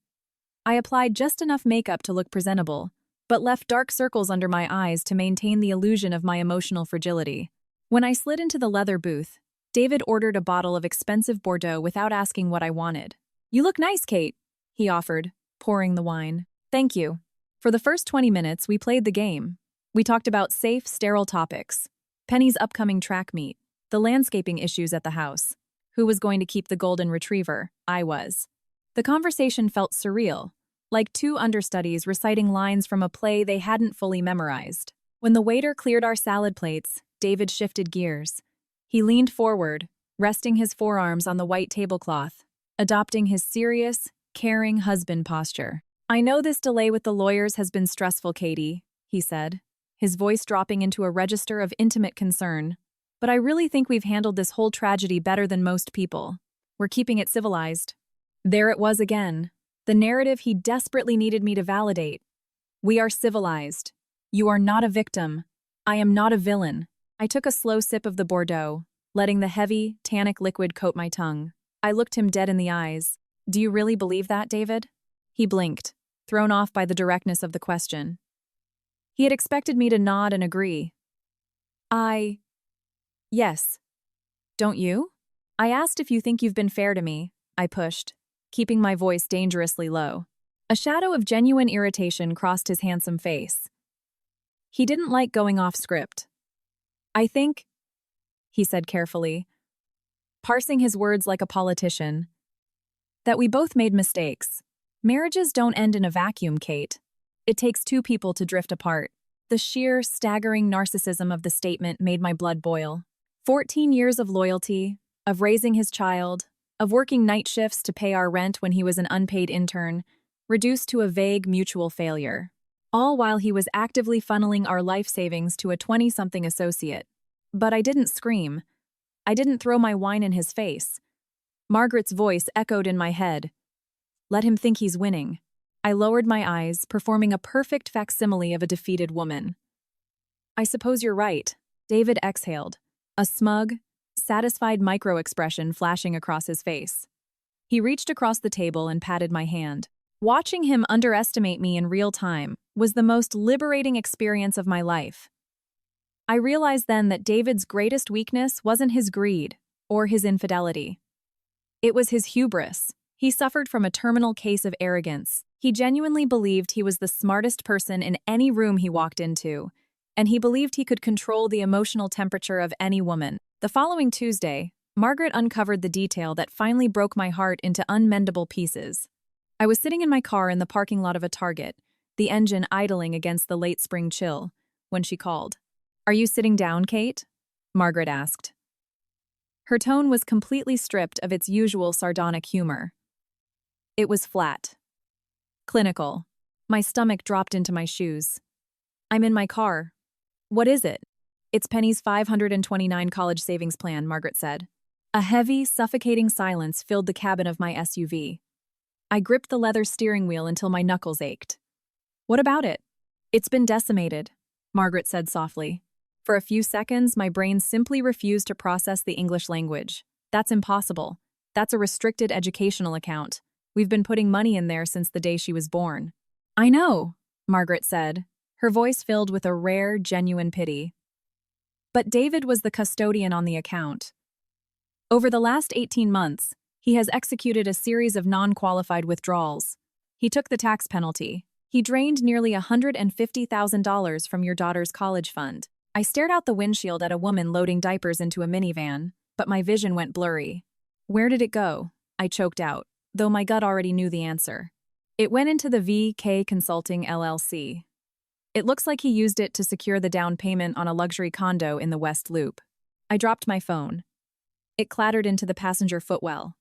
I applied just enough makeup to look presentable, but left dark circles under my eyes to maintain the illusion of my emotional fragility. When I slid into the leather booth, David ordered a bottle of expensive Bordeaux without asking what I wanted. "You look nice, Kate," he offered, pouring the wine. "Thank you." For the first 20 minutes, we played the game. We talked about safe, sterile topics. Penny's upcoming track meet, the landscaping issues at the house. Who was going to keep the golden retriever? I was. The conversation felt surreal, like two understudies reciting lines from a play they hadn't fully memorized. When the waiter cleared our salad plates, David shifted gears. He leaned forward, resting his forearms on the white tablecloth, adopting his serious, caring husband posture. "I know this delay with the lawyers has been stressful, Katie," he said, his voice dropping into a register of intimate concern. "But I really think we've handled this whole tragedy better than most people. We're keeping it civilized." There it was again, the narrative he desperately needed me to validate. "We are civilized. You are not a victim. I am not a villain." I took a slow sip of the Bordeaux, letting the heavy, tannic liquid coat my tongue. I looked him dead in the eyes. "Do you really believe that, David?" He blinked, thrown off by the directness of the question. He had expected me to nod and agree. Yes. Don't you?" "I asked if you think you've been fair to me," I pushed, keeping my voice dangerously low. A shadow of genuine irritation crossed his handsome face. He didn't like going off script. "I think," he said carefully, parsing his words like a politician, "that we both made mistakes. Marriages don't end in a vacuum, Kate. It takes two people to drift apart." The sheer, staggering narcissism of the statement made my blood boil. 14 years of loyalty, of raising his child, of working night shifts to pay our rent when he was an unpaid intern, reduced to a vague mutual failure. All while he was actively funneling our life savings to a 20-something associate. But I didn't scream. I didn't throw my wine in his face. Margaret's voice echoed in my head. "Let him think he's winning." I lowered my eyes, performing a perfect facsimile of a defeated woman. "I suppose you're right," David exhaled, a smug, satisfied micro-expression flashing across his face. He reached across the table and patted my hand. Watching him underestimate me in real time was the most liberating experience of my life. I realized then that David's greatest weakness wasn't his greed or his infidelity. It was his hubris. He suffered from a terminal case of arrogance. He genuinely believed he was the smartest person in any room he walked into, and he believed he could control the emotional temperature of any woman. The following Tuesday, Margaret uncovered the detail that finally broke my heart into unmendable pieces. I was sitting in my car in the parking lot of a Target, the engine idling against the late spring chill, when she called. "Are you sitting down, Kate?" Margaret asked. Her tone was completely stripped of its usual sardonic humor. It was flat. Clinical. My stomach dropped into my shoes. "I'm in my car." "What is it?" "It's Penny's 529 college savings plan," Margaret said. A heavy, suffocating silence filled the cabin of my SUV. I gripped the leather steering wheel until my knuckles ached. "What about it?" "It's been decimated," Margaret said softly. For a few seconds, my brain simply refused to process the English language. "That's impossible. That's a restricted educational account. We've been putting money in there since the day she was born." "I know," Margaret said, her voice filled with a rare, genuine pity. "But David was the custodian on the account. Over the last 18 months, he has executed a series of non-qualified withdrawals. He took the tax penalty. He drained nearly $150,000 from your daughter's college fund." I stared out the windshield at a woman loading diapers into a minivan, but my vision went blurry. Where did it go? I choked out, though my gut already knew the answer. It went into the VK Consulting LLC. It looks like he used it to secure the down payment on a luxury condo in the West Loop. I dropped my phone. It clattered into the passenger footwell.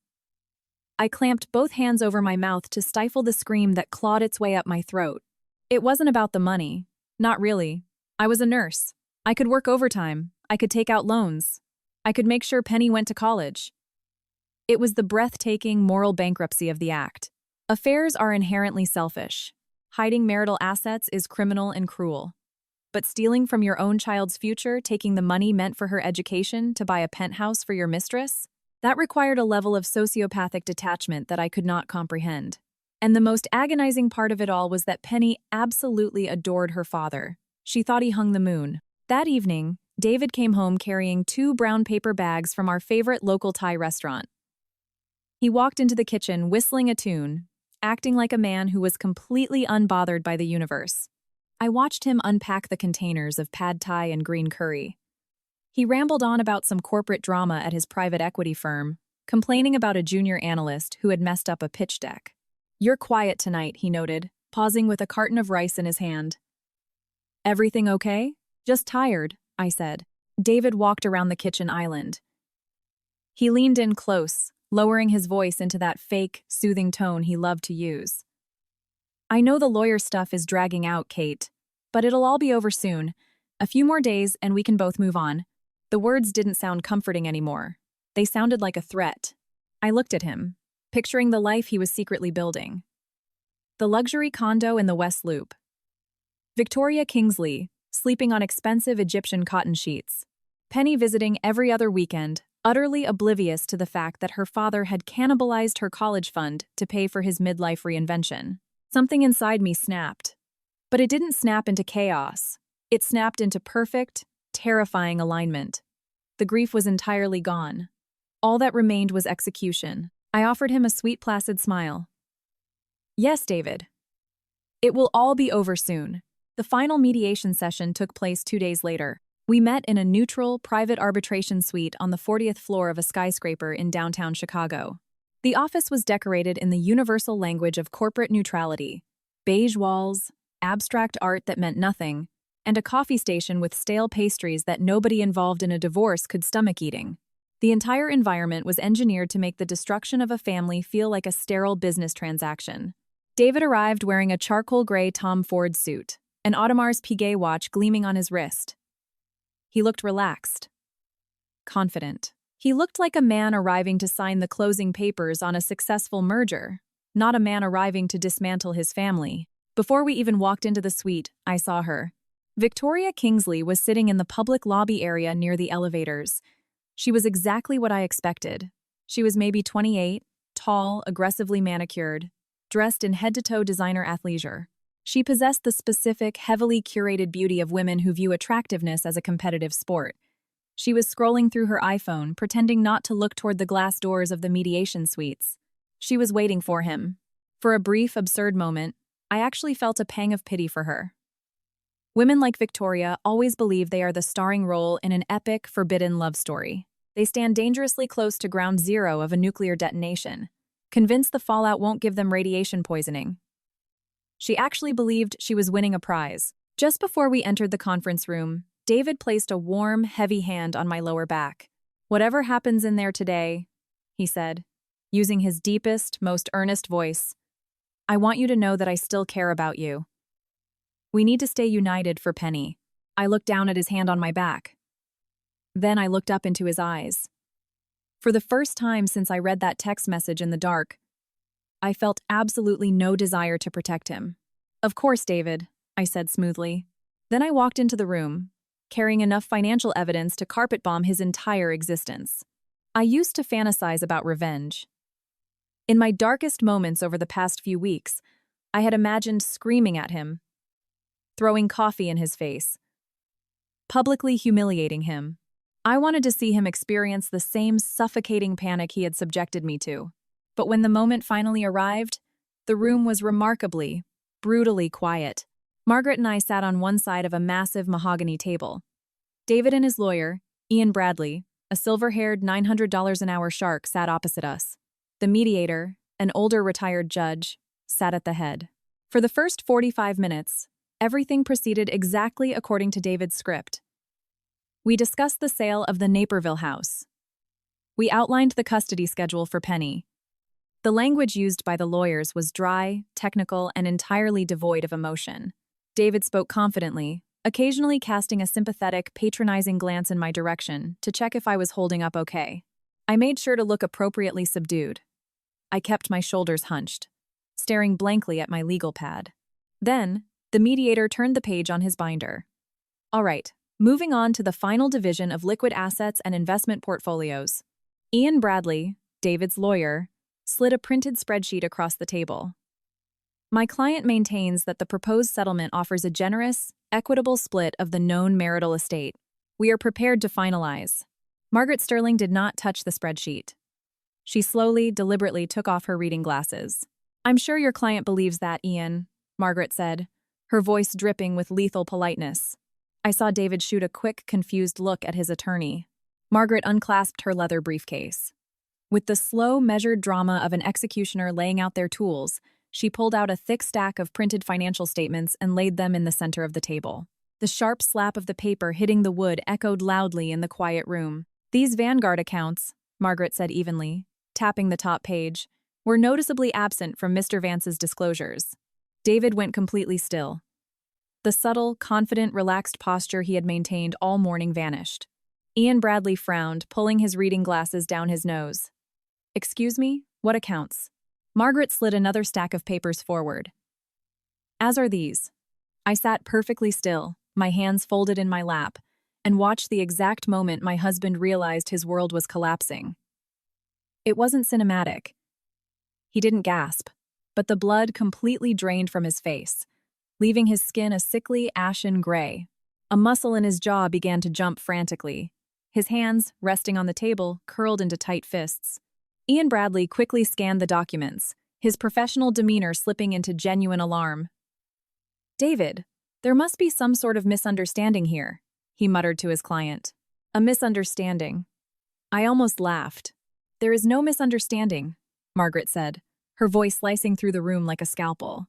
I clamped both hands over my mouth to stifle the scream that clawed its way up my throat. It wasn't about the money. Not really. I was a nurse. I could work overtime. I could take out loans. I could make sure Penny went to college. It was the breathtaking moral bankruptcy of the act. Affairs are inherently selfish. Hiding marital assets is criminal and cruel. But stealing from your own child's future, taking the money meant for her education to buy a penthouse for your mistress, that required a level of sociopathic detachment that I could not comprehend. And the most agonizing part of it all was that Penny absolutely adored her father. She thought he hung the moon. That evening, David came home carrying 2 brown paper bags from our favorite local Thai restaurant. He walked into the kitchen whistling a tune, acting like a man who was completely unbothered by the universe. I watched him unpack the containers of pad thai and green curry. He rambled on about some corporate drama at his private equity firm, complaining about a junior analyst who had messed up a pitch deck. "You're quiet tonight," he noted, pausing with a carton of rice in his hand. "Everything okay?" "Just tired," I said. David walked around the kitchen island. He leaned in close, lowering his voice into that fake, soothing tone he loved to use. "I know the lawyer stuff is dragging out, Kate, but it'll all be over soon. A few more days and we can both move on." The words didn't sound comforting anymore. They sounded like a threat. I looked at him, picturing the life he was secretly building. The luxury condo in the West Loop. Victoria Kingsley, sleeping on expensive Egyptian cotton sheets. Penny visiting every other weekend, utterly oblivious to the fact that her father had cannibalized her college fund to pay for his midlife reinvention. Something inside me snapped. But it didn't snap into chaos. It snapped into perfect, terrifying alignment. The grief was entirely gone. All that remained was execution. I offered him a sweet, placid smile. "Yes, David. It will all be over soon." The final mediation session took place 2 days later. We met in a neutral, private arbitration suite on the 40th floor of a skyscraper in downtown Chicago. The office was decorated in the universal language of corporate neutrality: beige walls, abstract art that meant nothing, and a coffee station with stale pastries that nobody involved in a divorce could stomach eating. The entire environment was engineered to make the destruction of a family feel like a sterile business transaction. David arrived wearing a charcoal gray Tom Ford suit, an Audemars Piguet watch gleaming on his wrist. He looked relaxed, confident. He looked like a man arriving to sign the closing papers on a successful merger, not a man arriving to dismantle his family. Before we even walked into the suite, I saw her. Victoria Kingsley was sitting in the public lobby area near the elevators. She was exactly what I expected. She was maybe 28, tall, aggressively manicured, dressed in head-to-toe designer athleisure. She possessed the specific, heavily curated beauty of women who view attractiveness as a competitive sport. She was scrolling through her iPhone, pretending not to look toward the glass doors of the mediation suites. She was waiting for him. For a brief, absurd moment, I actually felt a pang of pity for her. Women like Victoria always believe they are the starring role in an epic, forbidden love story. They stand dangerously close to ground zero of a nuclear detonation, convinced the fallout won't give them radiation poisoning. She actually believed she was winning a prize. Just before we entered the conference room, David placed a warm, heavy hand on my lower back. "Whatever happens in there today," he said, using his deepest, most earnest voice, "I want you to know that I still care about you. We need to stay united for Penny." I looked down at his hand on my back. Then I looked up into his eyes. For the first time since I read that text message in the dark, I felt absolutely no desire to protect him. "Of course, David," I said smoothly. Then I walked into the room, carrying enough financial evidence to carpet bomb his entire existence. I used to fantasize about revenge. In my darkest moments over the past few weeks, I had imagined screaming at him, throwing coffee in his face, publicly humiliating him. I wanted to see him experience the same suffocating panic he had subjected me to. But when the moment finally arrived, the room was remarkably, brutally quiet. Margaret and I sat on one side of a massive mahogany table. David and his lawyer, Ian Bradley, A silver-haired $900 an hour shark sat opposite us. The mediator, an older retired judge, sat at the head. For the first 45 minutes, everything proceeded exactly according to David's script. We discussed the sale of the Naperville house. We outlined the custody schedule for Penny. The language used by the lawyers was dry, technical, and entirely devoid of emotion. David spoke confidently, occasionally casting a sympathetic, patronizing glance in my direction to check if I was holding up okay. I made sure to look appropriately subdued. I kept my shoulders hunched, staring blankly at my legal pad. Then, the mediator turned the page on his binder. All right, moving on to the final division of liquid assets and investment portfolios. Ian Bradley, David's lawyer, slid a printed spreadsheet across the table. My client maintains that the proposed settlement offers a generous, equitable split of the known marital estate. We are prepared to finalize. Margaret Sterling did not touch the spreadsheet. She slowly, deliberately took off her reading glasses. I'm sure your client believes that, Ian, Margaret said, her voice dripping with lethal politeness. I saw David shoot a quick, confused look at his attorney. Margaret unclasped her leather briefcase. With the slow, measured drama of an executioner laying out their tools, she pulled out a thick stack of printed financial statements and laid them in the center of the table. The sharp slap of the paper hitting the wood echoed loudly in the quiet room. These Vanguard accounts, Margaret said evenly, tapping the top page, were noticeably absent from Mr. Vance's disclosures. David went completely still. The subtle, confident, relaxed posture he had maintained all morning vanished. Ian Bradley frowned, pulling his reading glasses down his nose. Excuse me, what accounts? Margaret slid another stack of papers forward. As are these. I sat perfectly still, my hands folded in my lap, and watched the exact moment my husband realized his world was collapsing. It wasn't cinematic. He didn't gasp, but the blood completely drained from his face, leaving his skin a sickly, ashen gray. A muscle in his jaw began to jump frantically. His hands, resting on the table, curled into tight fists. Ian Bradley quickly scanned the documents, his professional demeanor slipping into genuine alarm. David, there must be some sort of misunderstanding here, he muttered to his client. A misunderstanding. I almost laughed. There is no misunderstanding, Margaret said, her voice slicing through the room like a scalpel.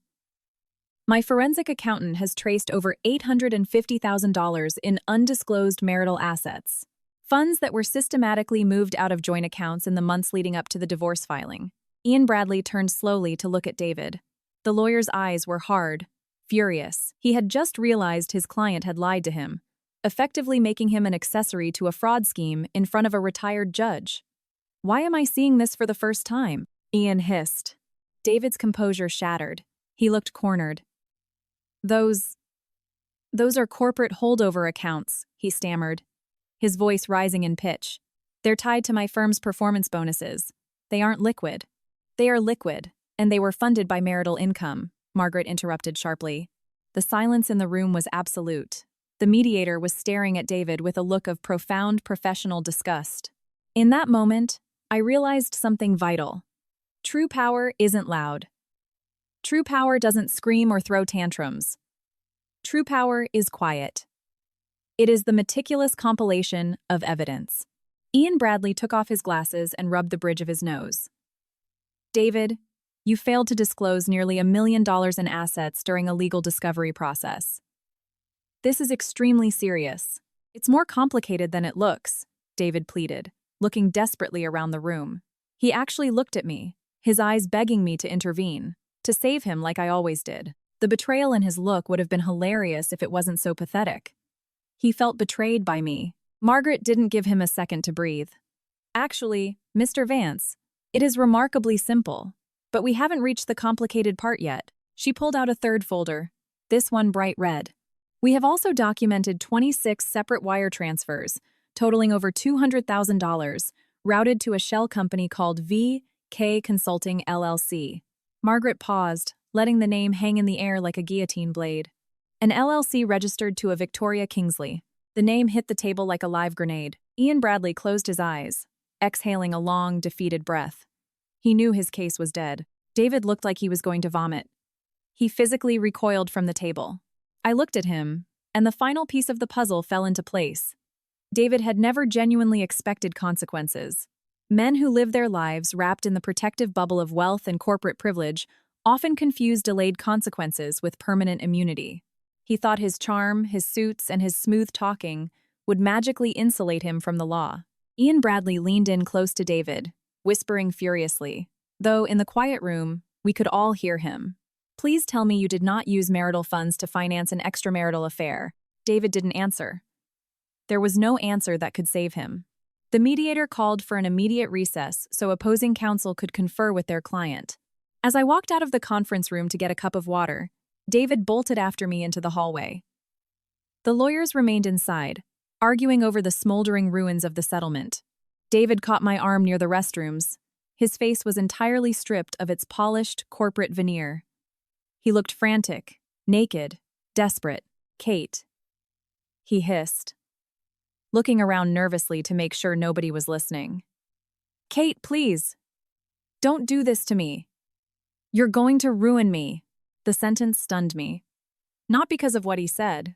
My forensic accountant has traced over $850,000 in undisclosed marital assets. Funds that were systematically moved out of joint accounts in the months leading up to the divorce filing. Ian Bradley turned slowly to look at David. The lawyer's eyes were hard, furious. He had just realized his client had lied to him, effectively making him an accessory to a fraud scheme in front of a retired judge. Why am I seeing this for the first time? Ian hissed. David's composure shattered. He looked cornered. Those are corporate holdover accounts, he stammered, his voice rising in pitch. They're tied to my firm's performance bonuses. They aren't liquid. They are liquid, and they were funded by marital income, Margaret interrupted sharply. The silence in the room was absolute. The mediator was staring at David with a look of profound professional disgust. In that moment, I realized something vital. True power isn't loud. True power doesn't scream or throw tantrums. True power is quiet. It is the meticulous compilation of evidence. Ian Bradley took off his glasses and rubbed the bridge of his nose. David, you failed to disclose nearly $1 million in assets during a legal discovery process. This is extremely serious. It's more complicated than it looks, David pleaded, looking desperately around the room. He actually looked at me, his eyes begging me to intervene, to save him like I always did. The betrayal in his look would have been hilarious if it wasn't so pathetic. He felt betrayed by me. Margaret didn't give him a second to breathe. Actually, Mr. Vance, it is remarkably simple, but we haven't reached the complicated part yet. She pulled out a third folder, this one bright red. We have also documented 26 separate wire transfers, totaling over $200,000, routed to a shell company called V.K. Consulting LLC. Margaret paused, letting the name hang in the air like a guillotine blade. An LLC registered to a Victoria Kingsley. The name hit the table like a live grenade. Ian Bradley closed his eyes, exhaling a long, defeated breath. He knew his case was dead. David looked like he was going to vomit. He physically recoiled from the table. I looked at him, and the final piece of the puzzle fell into place. David had never genuinely expected consequences. Men who live their lives wrapped in the protective bubble of wealth and corporate privilege often confuse delayed consequences with permanent immunity. He thought his charm, his suits, and his smooth talking would magically insulate him from the law. Ian Bradley leaned in close to David, whispering furiously, though in the quiet room, we could all hear him. Please tell me you did not use marital funds to finance an extramarital affair. David didn't answer. There was no answer that could save him. The mediator called for an immediate recess so opposing counsel could confer with their client. As I walked out of the conference room to get a cup of water, David bolted after me into the hallway. The lawyers remained inside, arguing over the smoldering ruins of the settlement. David caught my arm near the restrooms. His face was entirely stripped of its polished, corporate veneer. He looked frantic, naked, desperate. Kate. He hissed, looking around nervously to make sure nobody was listening. Kate, please. Don't do this to me. You're going to ruin me. The sentence stunned me. Not because of what he said,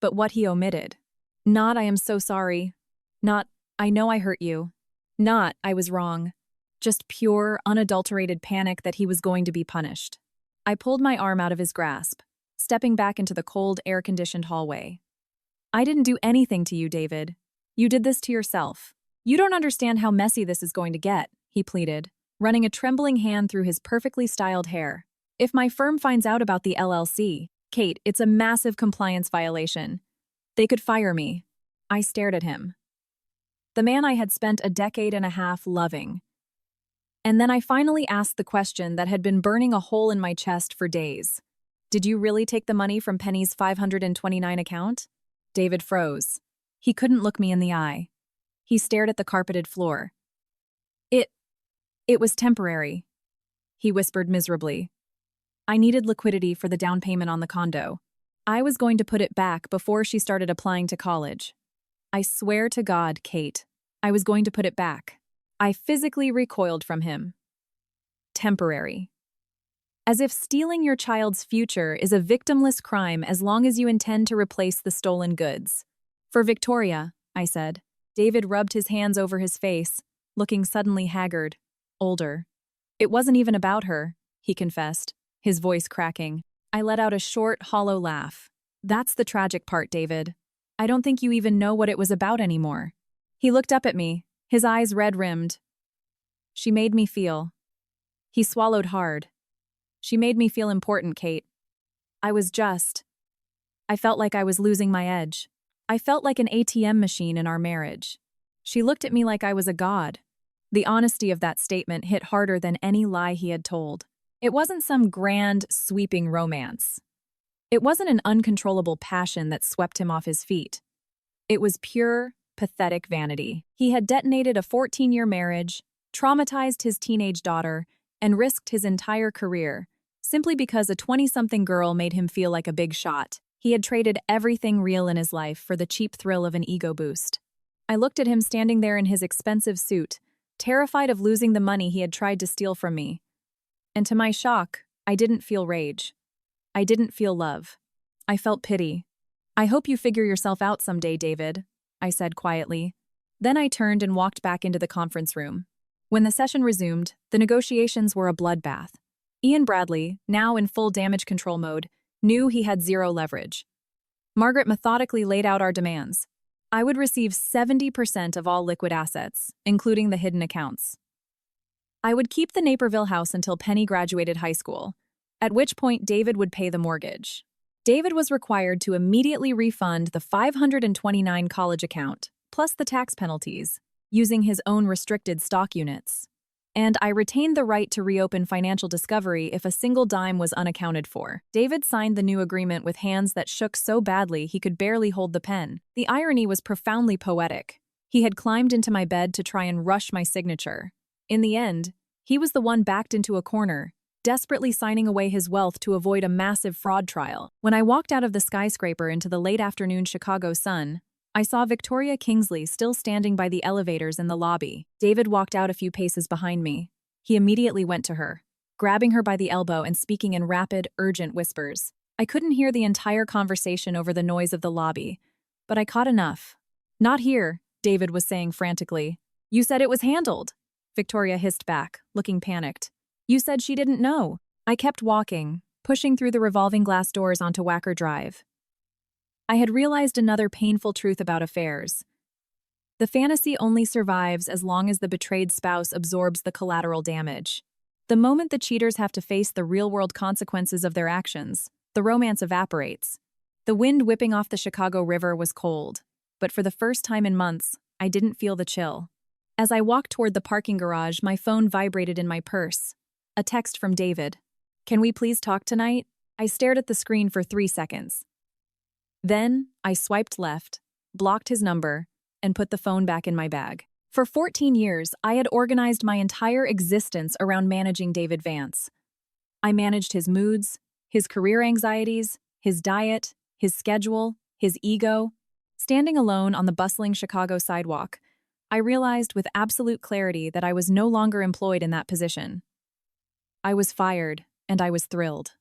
but what he omitted. Not, I am so sorry. Not, I know I hurt you. Not, I was wrong. Just pure, unadulterated panic that he was going to be punished. I pulled my arm out of his grasp, stepping back into the cold, air-conditioned hallway. I didn't do anything to you, David. You did this to yourself. You don't understand how messy this is going to get, he pleaded, running a trembling hand through his perfectly styled hair. If my firm finds out about the LLC, Kate, it's a massive compliance violation. They could fire me. I stared at him. The man I had spent a decade and a half loving. And then I finally asked the question that had been burning a hole in my chest for days. Did you really take the money from Penny's 529 account? David froze. He couldn't look me in the eye. He stared at the carpeted floor. It was temporary, he whispered miserably. I needed liquidity for the down payment on the condo. I was going to put it back before she started applying to college. I swear to God, Kate, I was going to put it back. I physically recoiled from him. Temporary. As if stealing your child's future is a victimless crime as long as you intend to replace the stolen goods. For Victoria, I said. David rubbed his hands over his face, looking suddenly haggard, older. It wasn't even about her, he confessed, his voice cracking. I let out a short, hollow laugh. That's the tragic part, David. I don't think you even know what it was about anymore. He looked up at me, his eyes red-rimmed. She made me feel. He swallowed hard. She made me feel important, Kate. I felt like I was losing my edge. I felt like an ATM machine in our marriage. She looked at me like I was a god. The honesty of that statement hit harder than any lie he had told. It wasn't some grand, sweeping romance. It wasn't an uncontrollable passion that swept him off his feet. It was pure, pathetic vanity. He had detonated a 14-year marriage, traumatized his teenage daughter, and risked his entire career, simply because a 20-something girl made him feel like a big shot. He had traded everything real in his life for the cheap thrill of an ego boost. I looked at him standing there in his expensive suit, terrified of losing the money he had tried to steal from me. And to my shock, I didn't feel rage. I didn't feel love. I felt pity. I hope you figure yourself out someday, David, I said quietly. Then I turned and walked back into the conference room. When the session resumed, the negotiations were a bloodbath. Ian Bradley, now in full damage control mode, knew he had zero leverage. Margaret methodically laid out our demands. I would receive 70% of all liquid assets, including the hidden accounts. I would keep the Naperville house until Penny graduated high school, at which point David would pay the mortgage. David was required to immediately refund the 529 college account, plus the tax penalties, using his own restricted stock units. And I retained the right to reopen Financial Discovery if a single dime was unaccounted for. David signed the new agreement with hands that shook so badly he could barely hold the pen. The irony was profoundly poetic. He had climbed into my bed to try and rush my signature. In the end, he was the one backed into a corner, desperately signing away his wealth to avoid a massive fraud trial. When I walked out of the skyscraper into the late afternoon Chicago sun, I saw Victoria Kingsley still standing by the elevators in the lobby. David walked out a few paces behind me. He immediately went to her, grabbing her by the elbow and speaking in rapid, urgent whispers. I couldn't hear the entire conversation over the noise of the lobby, but I caught enough. Not here, David was saying frantically. You said it was handled. Victoria hissed back, looking panicked. You said she didn't know. I kept walking, pushing through the revolving glass doors onto Wacker Drive. I had realized another painful truth about affairs. The fantasy only survives as long as the betrayed spouse absorbs the collateral damage. The moment the cheaters have to face the real-world consequences of their actions, the romance evaporates. The wind whipping off the Chicago River was cold, but for the first time in months, I didn't feel the chill. As I walked toward the parking garage, my phone vibrated in my purse. A text from David. Can we please talk tonight? I stared at the screen for 3 seconds. Then, I swiped left, blocked his number, and put the phone back in my bag. For 14 years, I had organized my entire existence around managing David Vance. I managed his moods, his career anxieties, his diet, his schedule, his ego. Standing alone on the bustling Chicago sidewalk, I realized with absolute clarity that I was no longer employed in that position. I was fired, and I was thrilled.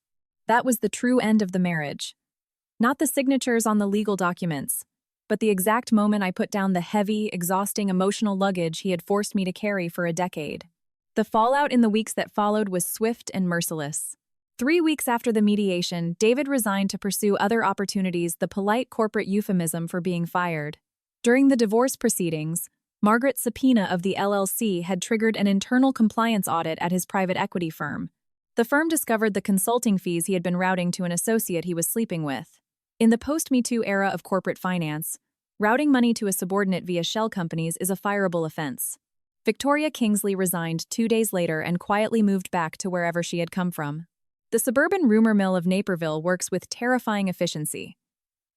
That was the true end of the marriage. Not the signatures on the legal documents, but the exact moment I put down the heavy, exhausting emotional luggage he had forced me to carry for a decade. The fallout in the weeks that followed was swift and merciless. 3 weeks after the mediation, David resigned to pursue other opportunities, the polite corporate euphemism for being fired. During the divorce proceedings, Margaret Subpoena of the LLC had triggered an internal compliance audit at his private equity firm. The firm discovered the consulting fees he had been routing to an associate he was sleeping with. In the post-MeToo era of corporate finance, routing money to a subordinate via shell companies is a fireable offense. Victoria Kingsley resigned 2 days later and quietly moved back to wherever she had come from. The suburban rumor mill of Naperville works with terrifying efficiency.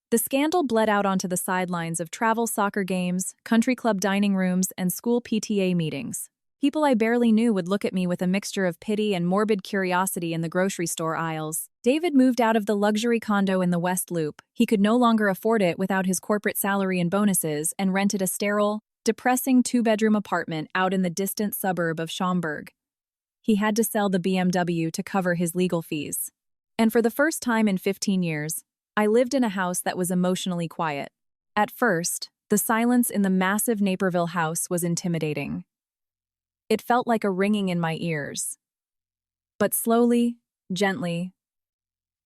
The scandal bled out onto the sidelines of travel soccer games, country club dining rooms, and school PTA meetings. People I barely knew would look at me with a mixture of pity and morbid curiosity in the grocery store aisles. David moved out of the luxury condo in the West Loop. He could no longer afford it without his corporate salary and bonuses, and rented a sterile, depressing 2-bedroom apartment out in the distant suburb of Schaumburg. He had to sell the BMW to cover his legal fees. And for the first time in 15 years, I lived in a house that was emotionally quiet. At first, the silence in the massive Naperville house was intimidating. It felt like a ringing in my ears. But slowly, gently,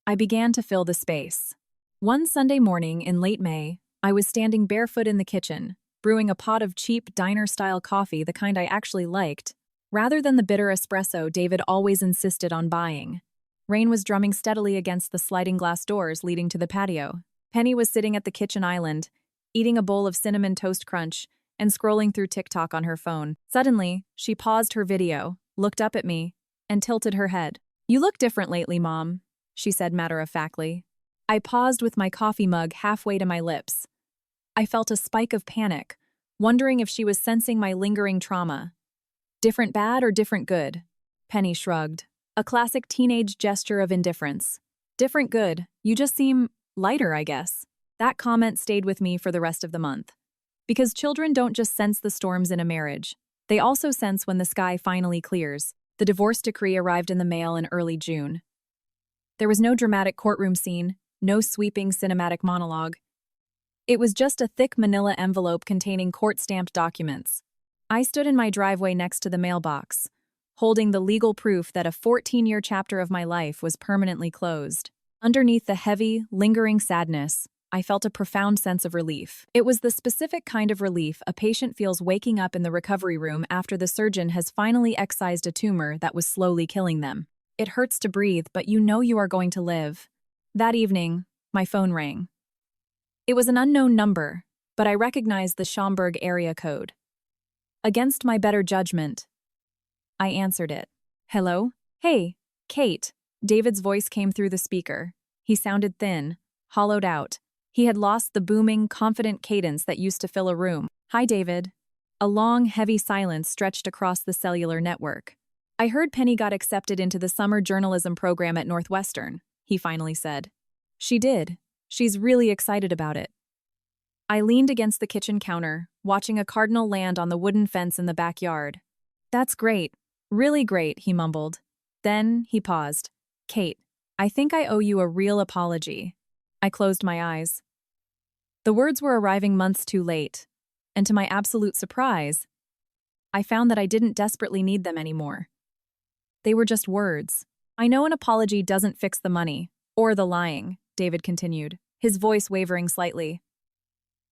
I began to fill the space. One Sunday morning in late May, I was standing barefoot in the kitchen, brewing a pot of cheap diner-style coffee, the kind I actually liked, rather than the bitter espresso David always insisted on buying. Rain was drumming steadily against the sliding glass doors leading to the patio. Penny was sitting at the kitchen island, eating a bowl of Cinnamon Toast Crunch and scrolling through TikTok on her phone. Suddenly, she paused her video, looked up at me, and tilted her head. "You look different lately, Mom," she said matter-of-factly. I paused with my coffee mug halfway to my lips. I felt a spike of panic, wondering if she was sensing my lingering trauma. "Different bad or different good?" Penny shrugged. A classic teenage gesture of indifference. "Different good. You just seem lighter, I guess." That comment stayed with me for the rest of the month. Because children don't just sense the storms in a marriage. They also sense when the sky finally clears. The divorce decree arrived in the mail in early June. There was no dramatic courtroom scene, no sweeping cinematic monologue. It was just a thick manila envelope containing court-stamped documents. I stood in my driveway next to the mailbox, holding the legal proof that a 14-year chapter of my life was permanently closed. Underneath the heavy, lingering sadness, I felt a profound sense of relief. It was the specific kind of relief a patient feels waking up in the recovery room after the surgeon has finally excised a tumor that was slowly killing them. It hurts to breathe, but you know you are going to live. That evening, my phone rang. It was an unknown number, but I recognized the Schaumburg area code. Against my better judgment, I answered it. "Hello? Hey, Kate." David's voice came through the speaker. He sounded thin, hollowed out. He had lost the booming, confident cadence that used to fill a room. "Hi, David." A long, heavy silence stretched across the cellular network. "I heard Penny got accepted into the summer journalism program at Northwestern," he finally said. "She did. She's really excited about it." I leaned against the kitchen counter, watching a cardinal land on the wooden fence in the backyard. "That's great. Really great," he mumbled. Then he paused. "Kate, I think I owe you a real apology." I closed my eyes. The words were arriving months too late, and to my absolute surprise, I found that I didn't desperately need them anymore. They were just words. I know an apology doesn't fix the money, or the lying, David continued, his voice wavering slightly.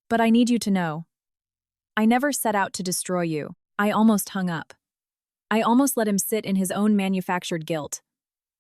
But I need you to know. I never set out to destroy you. I almost hung up. I almost let him sit in his own manufactured guilt.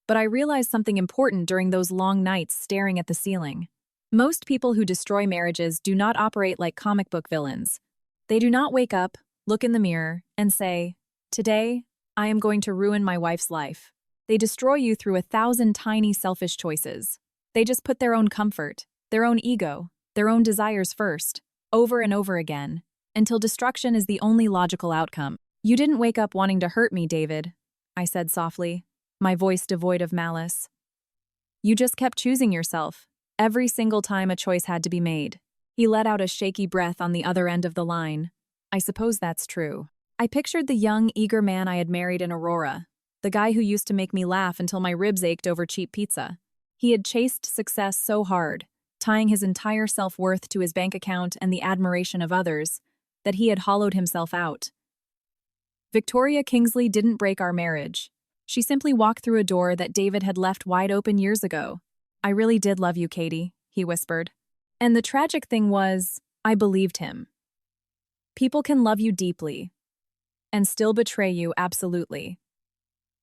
But I realized something important during those long nights staring at the ceiling. Most people who destroy marriages do not operate like comic book villains. They do not wake up, look in the mirror, and say, "Today, I am going to ruin my wife's life." They destroy you through 1,000 tiny selfish choices. They just put their own comfort, their own ego, their own desires first, over and over again, until destruction is the only logical outcome. "You didn't wake up wanting to hurt me, David," I said softly, my voice devoid of malice. "You just kept choosing yourself, every single time a choice had to be made." He let out a shaky breath on the other end of the line. I suppose that's true. I pictured the young, eager man I had married in Aurora, the guy who used to make me laugh until my ribs ached over cheap pizza. He had chased success so hard, tying his entire self-worth to his bank account and the admiration of others, that he had hollowed himself out. Victoria Kingsley didn't break our marriage. She simply walked through a door that David had left wide open years ago. "I really did love you, Katie," he whispered. And the tragic thing was, I believed him. People can love you deeply and still betray you absolutely.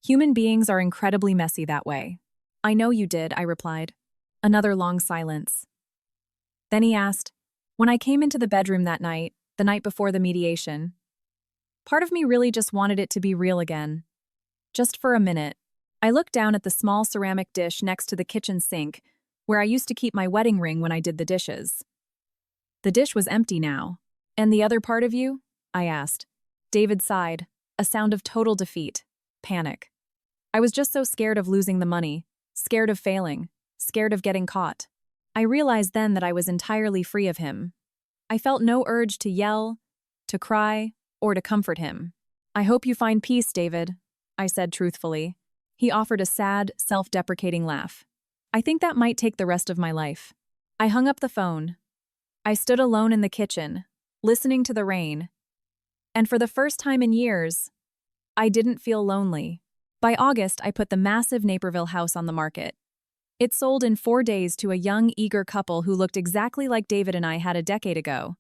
Human beings are incredibly messy that way. "I know you did," I replied. Another long silence. Then he asked, "When I came into the bedroom that night, the night before the mediation, part of me really just wanted it to be real again. Just for a minute." I looked down at the small ceramic dish next to the kitchen sink, where I used to keep my wedding ring when I did the dishes. The dish was empty now. "And the other part of you?" I asked. David sighed, a sound of total defeat, panic. "I was just so scared of losing the money, scared of failing, scared of getting caught." I realized then that I was entirely free of him. I felt no urge to yell, to cry, or to comfort him. "I hope you find peace, David," I said truthfully. He offered a sad, self-deprecating laugh. "I think that might take the rest of my life." I hung up the phone. I stood alone in the kitchen, listening to the rain. And for the first time in years, I didn't feel lonely. By August, I put the massive Naperville house on the market. It sold in 4 days to a young, eager couple who looked exactly like David and I had a decade ago.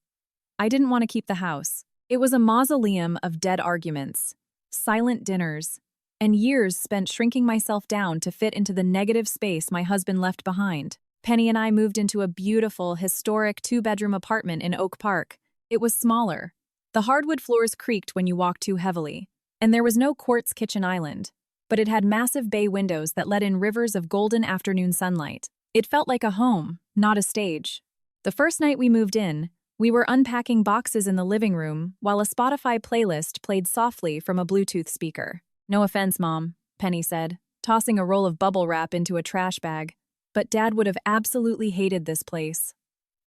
I didn't want to keep the house. It was a mausoleum of dead arguments, silent dinners, and years spent shrinking myself down to fit into the negative space my husband left behind. Penny and I moved into a beautiful, historic 2-bedroom apartment in Oak Park. It was smaller. The hardwood floors creaked when you walked too heavily, and there was no quartz kitchen island, but it had massive bay windows that let in rivers of golden afternoon sunlight. It felt like a home, not a stage. The first night we moved in, we were unpacking boxes in the living room while a Spotify playlist played softly from a Bluetooth speaker. "No offense, Mom," Penny said, tossing a roll of bubble wrap into a trash bag, "but Dad would have absolutely hated this place.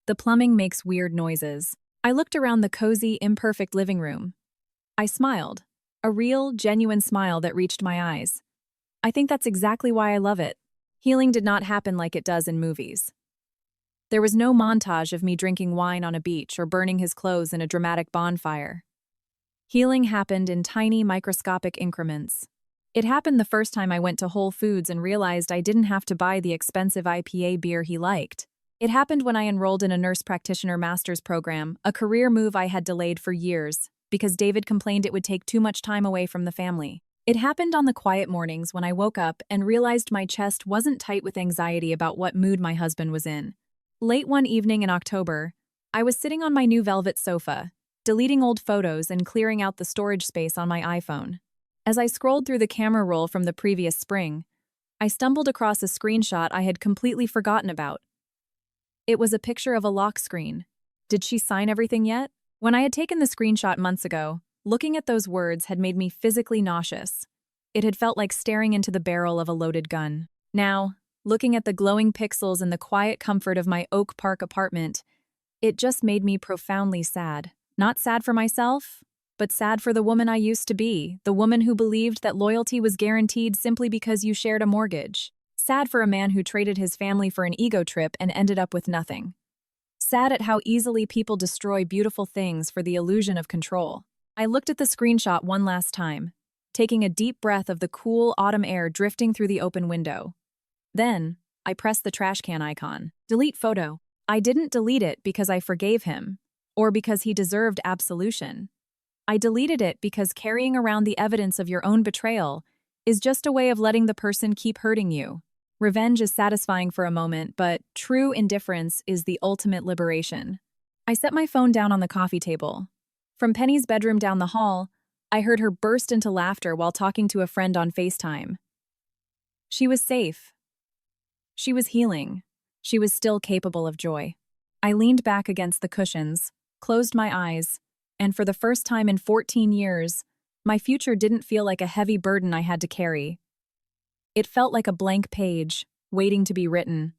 The plumbing makes weird noises." I looked around the cozy, imperfect living room. I smiled, a real, genuine smile that reached my eyes. I think that's exactly why I love it. Healing did not happen like it does in movies. There was no montage of me drinking wine on a beach or burning his clothes in a dramatic bonfire. Healing happened in tiny, microscopic increments. It happened the first time I went to Whole Foods and realized I didn't have to buy the expensive IPA beer he liked. It happened when I enrolled in a nurse practitioner master's program, a career move I had delayed for years, because David complained it would take too much time away from the family. It happened on the quiet mornings when I woke up and realized my chest wasn't tight with anxiety about what mood my husband was in. Late one evening in October, I was sitting on my new velvet sofa, deleting old photos and clearing out the storage space on my iPhone. As I scrolled through the camera roll from the previous spring, I stumbled across a screenshot I had completely forgotten about. It was a picture of a lock screen. Did she sign everything yet? When I had taken the screenshot months ago, looking at those words had made me physically nauseous. It had felt like staring into the barrel of a loaded gun. Now, looking at the glowing pixels in the quiet comfort of my Oak Park apartment, it just made me profoundly sad. Not sad for myself, but sad for the woman I used to be, the woman who believed that loyalty was guaranteed simply because you shared a mortgage. Sad for a man who traded his family for an ego trip and ended up with nothing. sad at how easily people destroy beautiful things for the illusion of control. I looked at the screenshot one last time, taking a deep breath of the cool autumn air drifting through the open window. Then, I pressed the trash can icon. Delete photo. I didn't delete it because I forgave him, or because he deserved absolution. I deleted it because carrying around the evidence of your own betrayal is just a way of letting the person keep hurting you. Revenge is satisfying for a moment, but true indifference is the ultimate liberation. I set my phone down on the coffee table. From Penny's bedroom down the hall, I heard her burst into laughter while talking to a friend on FaceTime. She was safe. She was healing. She was still capable of joy. I leaned back against the cushions, closed my eyes, and for the first time in 14 years, my future didn't feel like a heavy burden I had to carry. It felt like a blank page, waiting to be written.